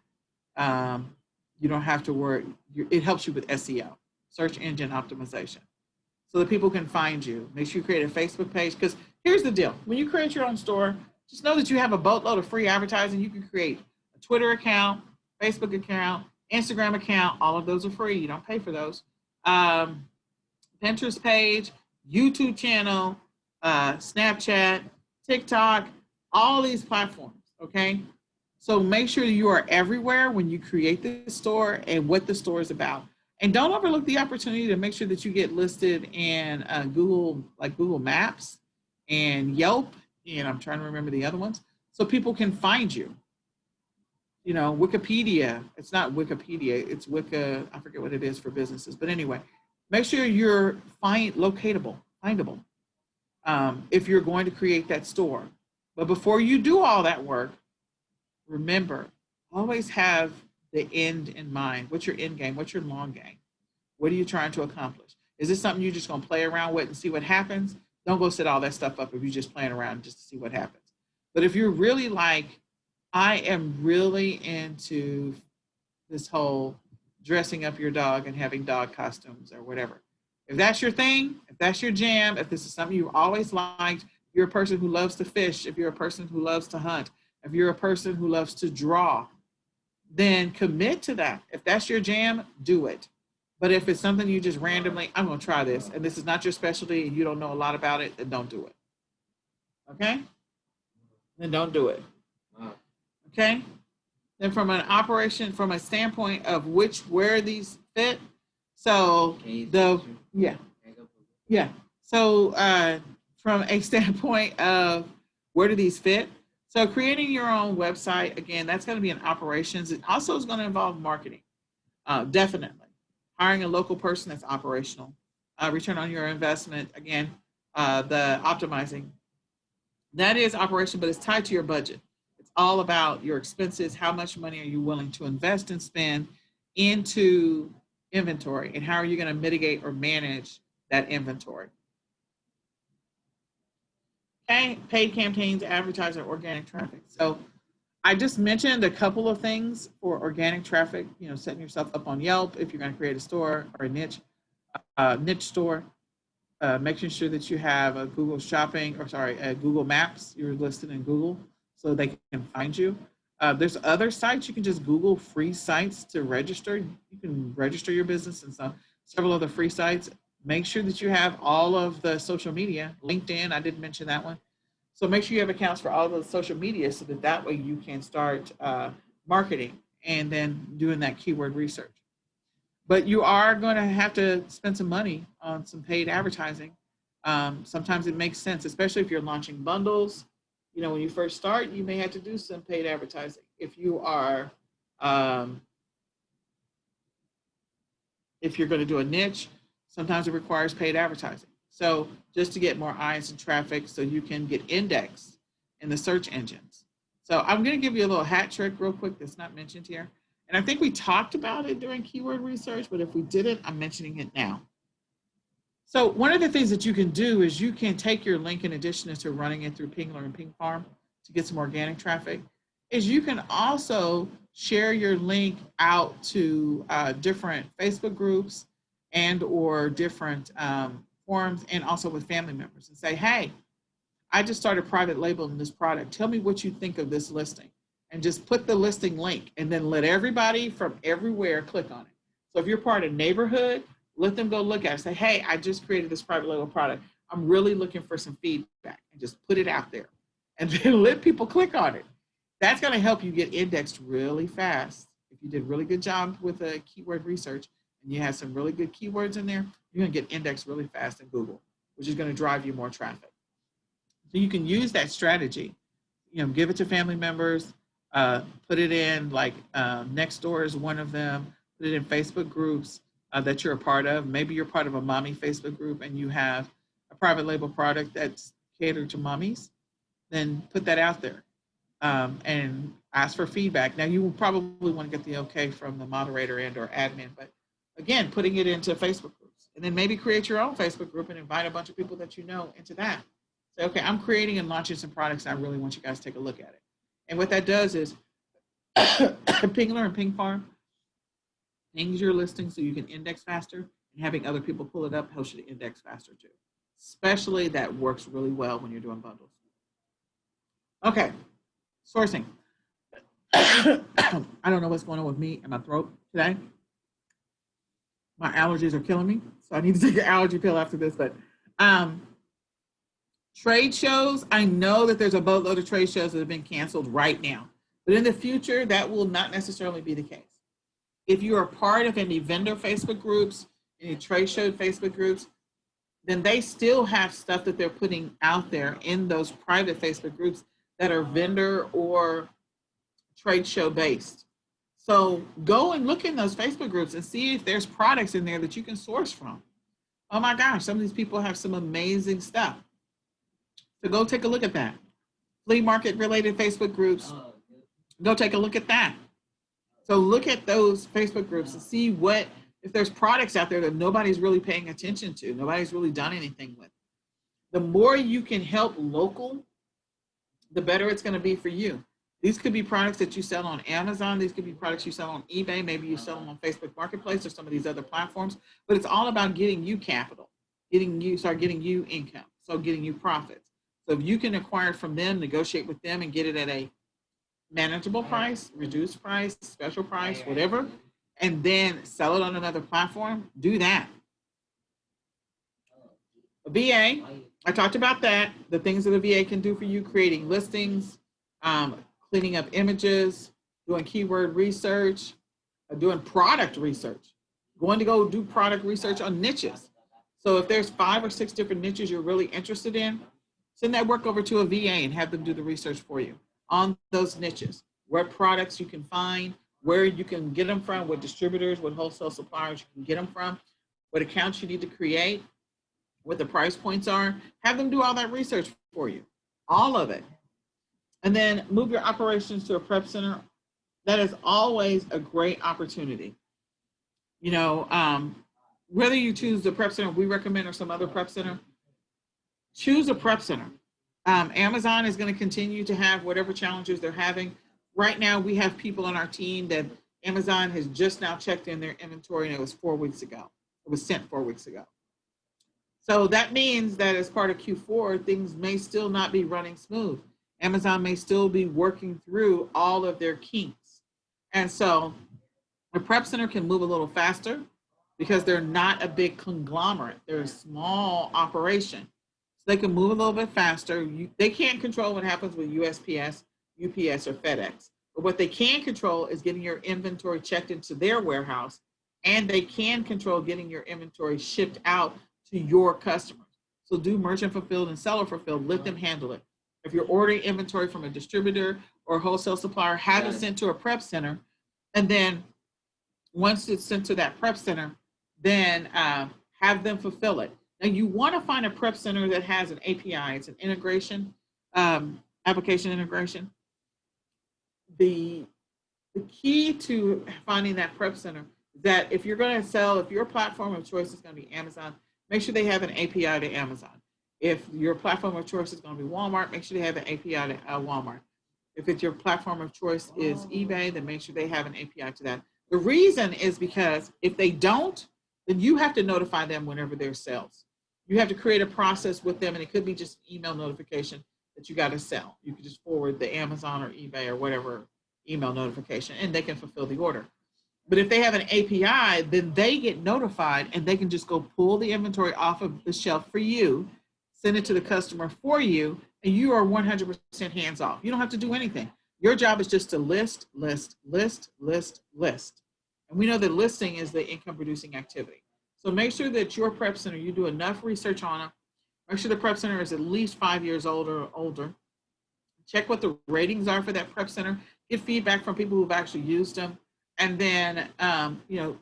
you don't have to worry. It helps you with SEO, search engine optimization, so that people can find you. Make sure you create a Facebook page, because here's the deal. When you create your own store, just know that you have a boatload of free advertising. You can create a Twitter account, Facebook account, Instagram account. All of those are free. You don't pay for those. Pinterest page, YouTube channel, Snapchat, TikTok, all these platforms, okay? So make sure you are everywhere when you create this store and what the store is about. And don't overlook the opportunity to make sure that you get listed in Google, like Google Maps and Yelp, and I'm trying to remember the other ones, so people can find you. Wikipedia, it's not Wikipedia, it's Wicca, I forget what it is for businesses. But anyway, make sure you're findable if you're going to create that store. But before you do all that work, remember, always have the end in mind. What's your end game? What's your long game? What are you trying to accomplish? Is this something you're just going to play around with and see what happens? Don't go set all that stuff up if you're just playing around just to see what happens. But if you're really like, I am really into this whole dressing up your dog and having dog costumes or whatever. If that's your thing, if that's your jam, if this is something you've always liked, you're a person who loves to fish, if you're a person who loves to hunt, if you're a person who loves to draw, then commit to that. If that's your jam, do it. But if it's something you just randomly, I'm going to try this, and this is not your specialty and you don't know a lot about it, then don't do it. Okay? Then don't do it. Okay? Then from a standpoint of where these fit, so So from a standpoint of where do these fit? So creating your own website, again, that's going to be in operations. It also is going to involve marketing, definitely. Hiring a local person, that's operational. Return on your investment, again, the optimizing. That is operational, but it's tied to your budget. It's all about your expenses. How much money are you willing to invest and spend into inventory? And how are you going to mitigate or manage that inventory? Okay, paid campaigns, advertising, organic traffic. So I just mentioned a couple of things for organic traffic, setting yourself up on Yelp if you're going to create a store or a niche store, making sure that you have a Google Google Maps, you're listed in Google so they can find you. There's other sites, you can just Google free sites to register. You can register your business and several other free sites. Make sure that you have all of the social media. LinkedIn, I didn't mention that one. So make sure you have accounts for all of the social media so that way you can start marketing and then doing that keyword research. But you are going to have to spend some money on some paid advertising. Sometimes it makes sense, especially if you're launching bundles. When you first start, you may have to do some paid advertising. If you are, if you're going to do a niche, sometimes it requires paid advertising. So just to get more eyes and traffic so you can get indexed in the search engines. So I'm going to give you a little hat trick real quick that's not mentioned here. And I think we talked about it during keyword research, but if we didn't, I'm mentioning it now. So one of the things that you can do is you can take your link, in addition to running it through Pingler and Ping Farm to get some organic traffic, is you can also share your link out to different Facebook groups and or different forums, and also with family members, and say, hey, I just started private labeling this product. Tell me what you think of this listing. And just put the listing link and then let everybody from everywhere click on it. So if you're part of neighborhood, let them go look at it. Say, hey, I just created this private label product. I'm really looking for some feedback, and just put it out there. And then let people click on it. That's going to help you get indexed really fast. If you did a really good job with the keyword research and you have some really good keywords in there, you're going to get indexed really fast in Google, which is going to drive you more traffic. So you can use that strategy, give it to family members, put it in like Nextdoor is one of them, put it in Facebook groups that you're a part of. Maybe you're part of a mommy Facebook group and you have a private label product that's catered to mommies, then put that out there and ask for feedback. Now you will probably want to get the okay from the moderator and or admin, but again, putting it into Facebook groups, and then maybe create your own Facebook group and invite a bunch of people that you know into that. Say, okay, I'm creating and launching some products. I really want you guys to take a look at it. And what that does is Pingler and Ping Farm pings your listing so you can index faster, and having other people pull it up helps you to index faster too. Especially that works really well when you're doing bundles. Okay, sourcing. I don't know what's going on with me and my throat today. My allergies are killing me, so I need to take an allergy pill after this. But trade shows, I know that there's a boatload of trade shows that have been canceled right now, but in the future, that will not necessarily be the case. If you are part of any vendor Facebook groups, any trade show Facebook groups, then they still have stuff that they're putting out there in those private Facebook groups that are vendor or trade show based. So go and look in those Facebook groups and see if there's products in there that you can source from. Oh my gosh, some of these people have some amazing stuff. So go take a look at that. Flea market related Facebook groups, go take a look at that. So look at those Facebook groups and see if there's products out there that nobody's really paying attention to, nobody's really done anything with. The more you can help local, the better it's going to be for you. These could be products that you sell on Amazon. These could be products you sell on eBay. Maybe you sell them on Facebook Marketplace or some of these other platforms. But it's all about getting you capital, getting you income, so getting you profits. So if you can acquire from them, negotiate with them, and get it at a manageable price, reduced price, special price, whatever, and then sell it on another platform, do that. A VA, I talked about that, the things that a VA can do for you, creating listings, cleaning up images, doing keyword research, doing product research, going to go do product research on niches. So if there's 5 or 6 different niches you're really interested in, send that work over to a VA and have them do the research for you on those niches, what products you can find, where you can get them from, what distributors, what wholesale suppliers you can get them from, what accounts you need to create, what the price points are. Have them do all that research for you, all of it. And then move your operations to a prep center. That is always a great opportunity. Whether you choose the prep center we recommend or some other prep center, choose a prep center. Amazon is going to continue to have whatever challenges they're having. Right now, we have people on our team that Amazon has just now checked in their inventory, and it was 4 weeks ago. It was sent 4 weeks ago. So that means that as part of Q4, things may still not be running smooth. Amazon may still be working through all of their kinks. And so the prep center can move a little faster because they're not a big conglomerate. They're a small operation. So they can move a little bit faster. They can't control what happens with USPS, UPS, or FedEx. But what they can control is getting your inventory checked into their warehouse, and they can control getting your inventory shipped out to your customers. So do merchant fulfilled and seller fulfilled, let them handle it. If you're ordering inventory from a distributor or wholesale supplier, have it sent to a prep center. And then once it's sent to that prep center, then have them fulfill it. Now you want to find a prep center that has an API, it's an integration, application integration. The key to finding that prep center is that if you're going to sell, if your platform of choice is going to be Amazon, make sure they have an API to Amazon. If your platform of choice is going to be Walmart, make sure they have an API to Walmart. If it's your platform of choice is eBay, then make sure they have an API to that. The reason is because if they don't, then you have to notify them whenever there's sales. You have to create a process with them, and it could be just an email notification that you got to sell. You can just forward the Amazon or eBay or whatever email notification, and they can fulfill the order. But if they have an API, then they get notified, and they can just go pull the inventory off of the shelf for you, send it to the customer for you, and you are 100% hands off. You don't have to do anything. Your job is just to list, list, list, list, list. And we know that listing is the income producing activity. So make sure that your prep center, you do enough research on it. Make sure the prep center is at least 5 years old or older. Check what the ratings are for that prep center. Get feedback from people who've actually used them. And then,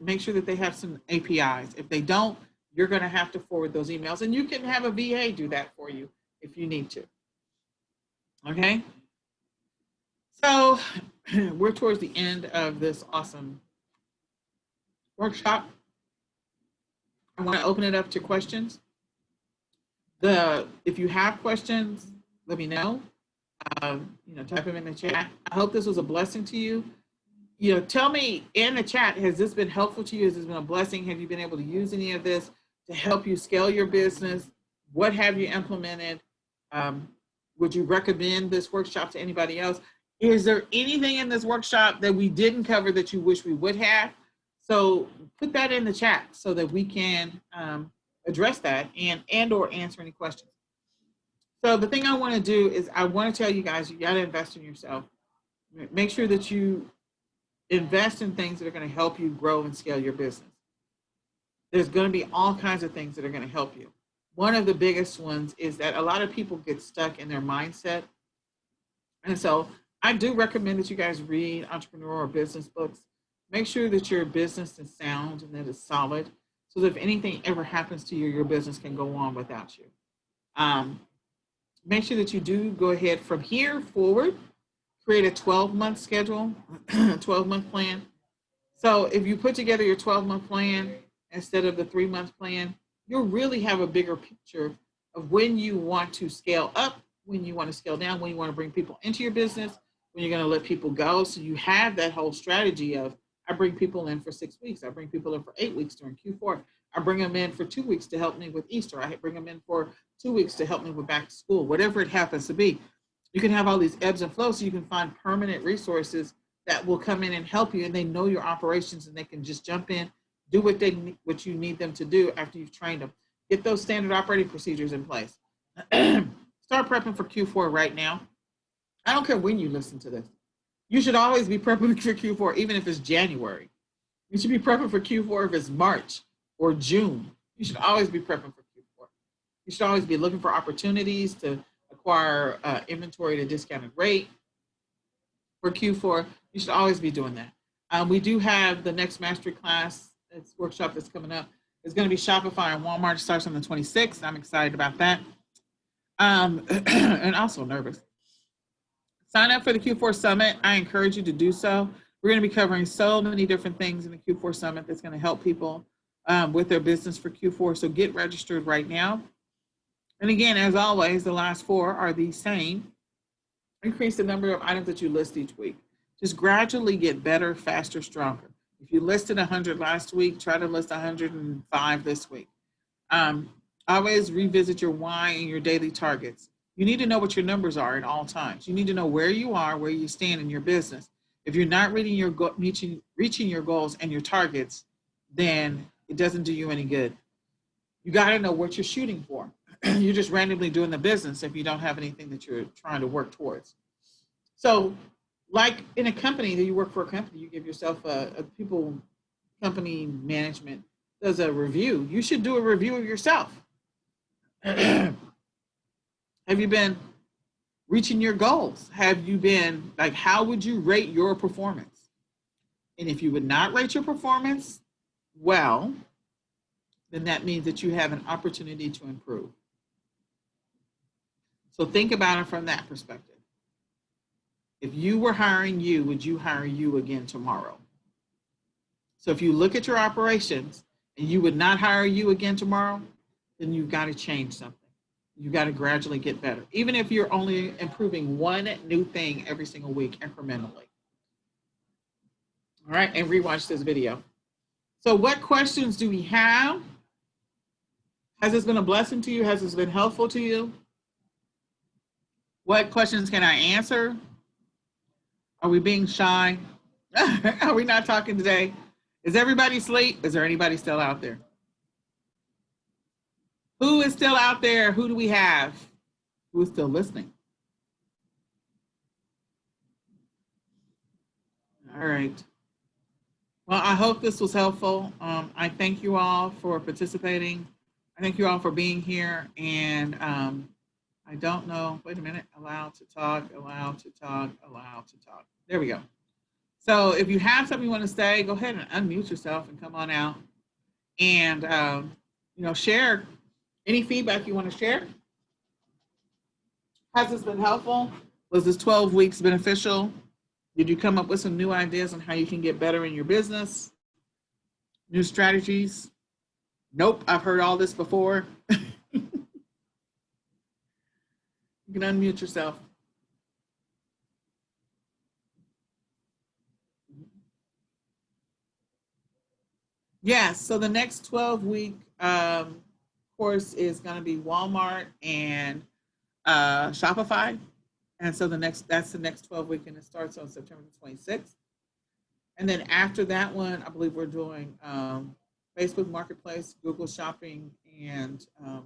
make sure that they have some APIs. If they don't, you're going to have to forward those emails. And you can have a VA do that for you if you need to. Okay? So we're towards the end of this awesome workshop. I want to open it up to questions. If you have questions, let me know. Type them in the chat. I hope this was a blessing to you. Tell me in the chat, has this been helpful to you? Has this been a blessing? Have you been able to use any of this to help you scale your business? What have you implemented? Would you recommend this workshop to anybody else? Is there anything in this workshop that we didn't cover that you wish we would have? So put that in the chat so that we can address that and or answer any questions. So the thing I want to do is I want to tell you guys, you got to invest in yourself. Make sure that you invest in things that are going to help you grow and scale your business. There's going to be all kinds of things that are going to help you. One of the biggest ones is that a lot of people get stuck in their mindset. And so I do recommend that you guys read entrepreneur or business books. Make sure that your business is sound and that it's solid, so that if anything ever happens to you, your business can go on without you. Make sure that you do go ahead from here forward, create a 12-month schedule, 12-month plan. So if you put together your 12-month plan instead of the 3-month plan, you'll really have a bigger picture of when you want to scale up, when you want to scale down, when you want to bring people into your business, when you're going to let people go. So you have that whole strategy of, I bring people in for 6 weeks. I bring people in for 8 weeks during Q4. I bring them in for 2 weeks to help me with Easter. I bring them in for 2 weeks to help me with back to school, whatever it happens to be. You can have all these ebbs and flows so you can find permanent resources that will come in and help you, and they know your operations and they can just jump in, do what you need them to do after you've trained them. Get those standard operating procedures in place. Start prepping for Q4 right now. I don't care when you listen to this. You should always be prepping for Q4, even if it's January. You should be prepping for Q4 if it's March or June. You should always be prepping for Q4. You should always be looking for opportunities to acquire inventory at a discounted rate for Q4. You should always be doing that. We do have the next mastery class, it's workshop that's coming up. It's going to be Shopify and Walmart. It starts on the 26th. I'm excited about that. And also nervous. Sign up for the Q4 Summit. I encourage you to do so. We're going to be covering so many different things in the Q4 Summit that's going to help people with their business for Q4. So get registered right now. And again, as always, the last 4 are the same. Increase the number of items that you list each week. Just gradually get better, faster, stronger. If you listed 100 last week, try to list 105 this week. Always revisit your why and your daily targets. You need to know what your numbers are at all times. You need to know where you are, where you stand in your business. If you're not reaching your goals and your targets, then it doesn't do you any good. You got to know what you're shooting for. You're just randomly doing the business if you don't have anything that you're trying to work towards. So like in a company that you work for a company, you give yourself a people company management does a review. You should do a review of yourself. Have you been reaching your goals? Have you been, how would you rate your performance? And if you would not rate your performance well, then that means that you have an opportunity to improve. So think about it from that perspective. If you were hiring you, would you hire you again tomorrow? So if you look at your operations and you would not hire you again tomorrow, then you've got to change something. You got to gradually get better, even if you're only improving one new thing every single week incrementally. All right, and rewatch this video. So what questions do we have? Has this been a blessing to you? Has this been helpful to you? What questions can I answer? Are we being shy? Are we not talking today? Is everybody asleep? Is there anybody still out there? Who is still out there? Who do we have? Who is still listening? All right. Well, I hope this was helpful. I thank you all for participating. I thank you all for being here. And I don't know. Wait a minute. Allowed to talk, allowed to talk, allowed to talk. There we go. So if you have something you want to say, go ahead and unmute yourself and come on out and, share any feedback you want to share. Has this been helpful? Was this 12 weeks beneficial? Did you come up with some new ideas on how you can get better in your business? New strategies? Nope, I've heard all this before. You can unmute yourself. Yes, so the next 12-week course is going to be Walmart and Shopify. And so that's the next 12 week, and it starts on September the 26th. And then after that one, I believe we're doing Facebook Marketplace, Google Shopping, and I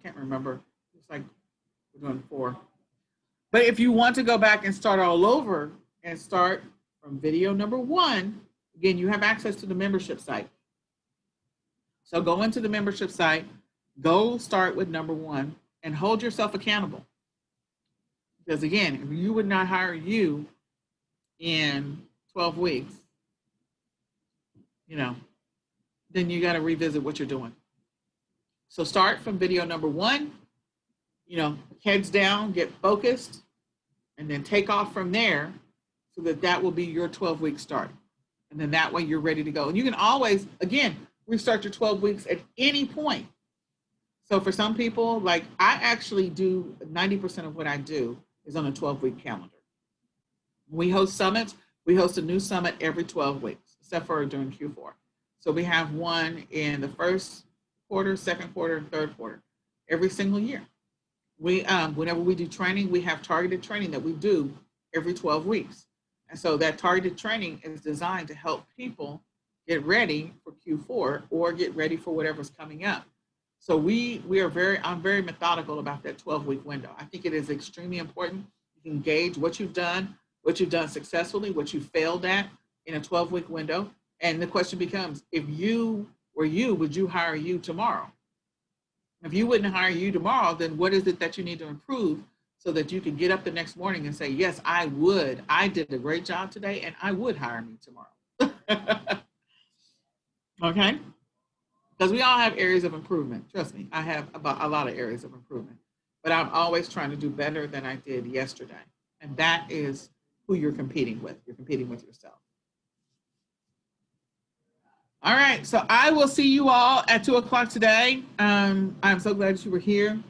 can't remember. It's like we're doing 4. But if you want to go back and start all over and start from video number 1, again, you have access to the membership site. So go into the membership site, go start with number 1. And hold yourself accountable. Because again, if you would not hire you in 12 weeks, then you got to revisit what you're doing. So start from video number 1, heads down, get focused, and then take off from there so that will be your 12-week start. And then that way you're ready to go. And you can always, again, restart your 12 weeks at any point. So for some people, like I actually do 90% of what I do is on a 12-week calendar. We host summits. We host a new summit every 12 weeks, except for during Q4. So we have one in the first quarter, second quarter, and third quarter, every single year. We, whenever we do training, we have targeted training that we do every 12 weeks. And so that targeted training is designed to help people get ready for Q4 or get ready for whatever's coming up. So I'm very methodical about that 12-week window. I think it is extremely important. You can gauge what you've done successfully, what you failed at in a 12-week window. And the question becomes, if you were you, would you hire you tomorrow? If you wouldn't hire you tomorrow, then what is it that you need to improve so that you can get up the next morning and say, yes, I would. I did a great job today and I would hire me tomorrow. Okay? Because we all have areas of improvement. Trust me, I have about a lot of areas of improvement. But I'm always trying to do better than I did yesterday. And that is who you're competing with. You're competing with yourself. All right, so I will see you all at 2 o'clock today. I'm so glad you were here.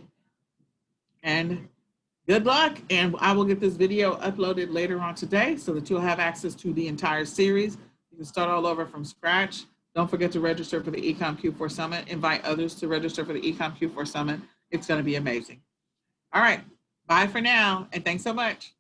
And good luck. And I will get this video uploaded later on today so that you'll have access to the entire series. You can start all over from scratch. Don't forget to register for the eCom Q4 Summit. Invite others to register for the eCom Q4 Summit. It's going to be amazing. All right. Bye for now. And thanks so much.